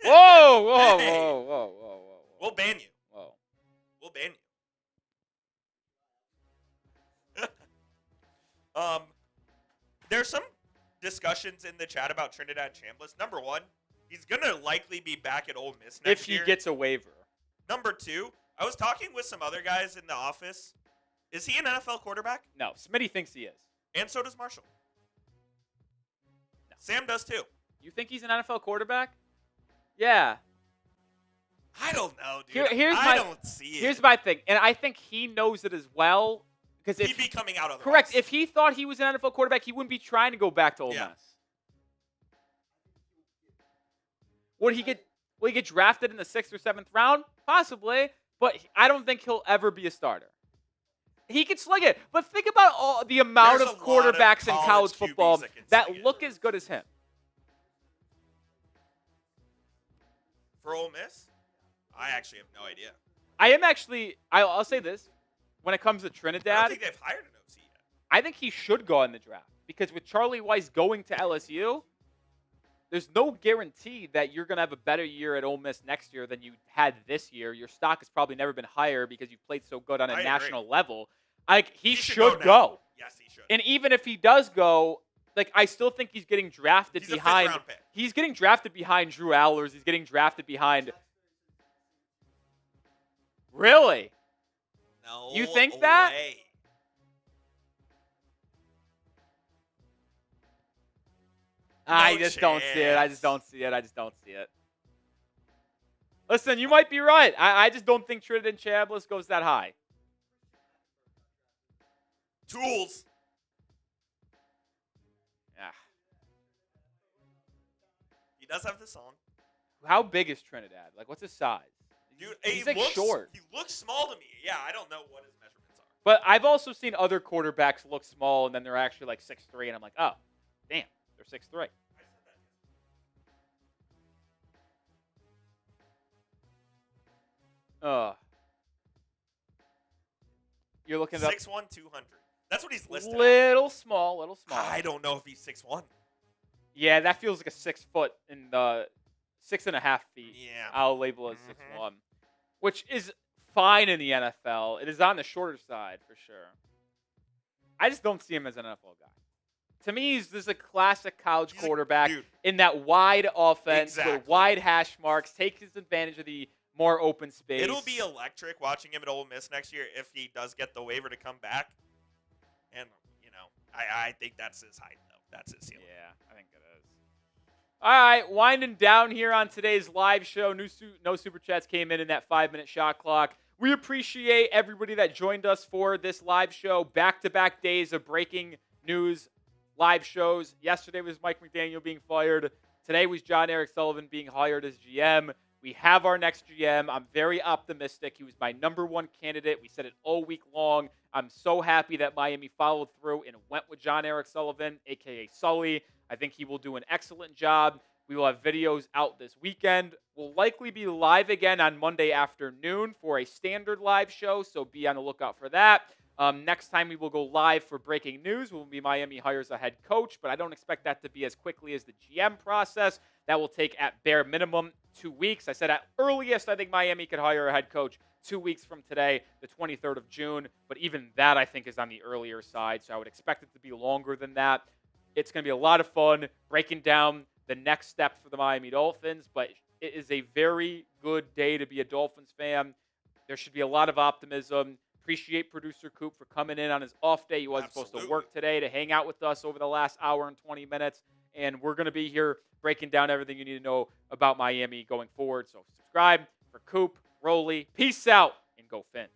Whoa! Hey. We'll ban you. Whoa. We'll ban you. There's some discussions in the chat about Trinidad Chambliss. Number one, he's going to likely be back at Ole Miss next year. If he gets a waiver. Number two, I was talking with some other guys in the office. Is he an NFL quarterback? No. Smitty thinks he is. And so does Marshall. No. Sam does too. You think he's an NFL quarterback? Yeah. I don't know, dude. I don't see it. Here's my thing, and I think he knows it as well. Because he'd be coming out of the correct. rest. If he thought he was an NFL quarterback, he wouldn't be trying to go back to Ole Miss. Would he get drafted in the 6th or 7th round? Possibly, but I don't think he'll ever be a starter. He can sling it, but think about all the amount of quarterbacks in college football that look as good as him. For Ole Miss, I actually have no idea. I'll say this. When it comes to Trinidad, I don't think they've hired an OC yet. I think he should go in the draft because with Charlie Weiss going to LSU, there's no guarantee that you're going to have a better year at Ole Miss next year than you had this year. Your stock has probably never been higher because you've played so good on a national level. He should go. Yes, he should. And even if he does go, I still think he's getting drafted behind. A 5th-round pick. He's getting drafted behind Drew Allers. He's getting drafted behind. Really? No. You think that? Way. I just don't see it. I just don't see it. Listen, you might be right. I just don't think Trinidad Chambliss goes that high. Tools. Yeah. He does have the song. How big is Trinidad? What's his size? Dude, he's short. He looks small to me. Yeah, I don't know what his measurements are. But I've also seen other quarterbacks look small, and then they're actually 6'3", and I'm like, oh, damn, they're 6'3". You're looking at 6'1", 200. That's what he's listed. Little small. I don't know if he's 6'1". Yeah, that feels like a 6 foot in the 6.5 feet. Yeah. I'll label it 6'1", which is fine in the NFL. It is on the shorter side for sure. I just don't see him as an NFL guy. To me, he's just a classic college quarterback in that wide offense with wide hash marks, takes advantage of the more open space. It'll be electric watching him at Ole Miss next year if he does get the waiver to come back. And, I think that's his height, though. That's his ceiling. Yeah, I think it is. All right, winding down here on today's live show. No super chats came in that 5-minute shot clock. We appreciate everybody that joined us for this live show. Back-to-back days of breaking news live shows. Yesterday was Mike McDaniel being fired. Today was Jon-Eric Sullivan being hired as GM. We have our next GM. I'm very optimistic. He was my number one candidate. We said it all week long. I'm so happy that Miami followed through and went with Jon-Eric Sullivan, a.k.a. Sully. I think he will do an excellent job. We will have videos out this weekend. We'll likely be live again on Monday afternoon for a standard live show, so be on the lookout for that. Next time we will go live for breaking news will be Miami hires a head coach, but I don't expect that to be as quickly as the GM process. That will take at bare minimum 2 weeks. I said at earliest I think Miami could hire a head coach 2 weeks from today, the 23rd of June, but even that I think is on the earlier side, so I would expect it to be longer than that. It's going to be a lot of fun breaking down the next steps for the Miami Dolphins, but it is a very good day to be a Dolphins fan. There should be a lot of optimism. Appreciate producer Coop for coming in on his off day. He wasn't supposed to work today to hang out with us over the last hour and 20 minutes, and we're going to be here breaking down everything you need to know about Miami going forward. So subscribe for Coop, Rolly. Peace out, and go Fins.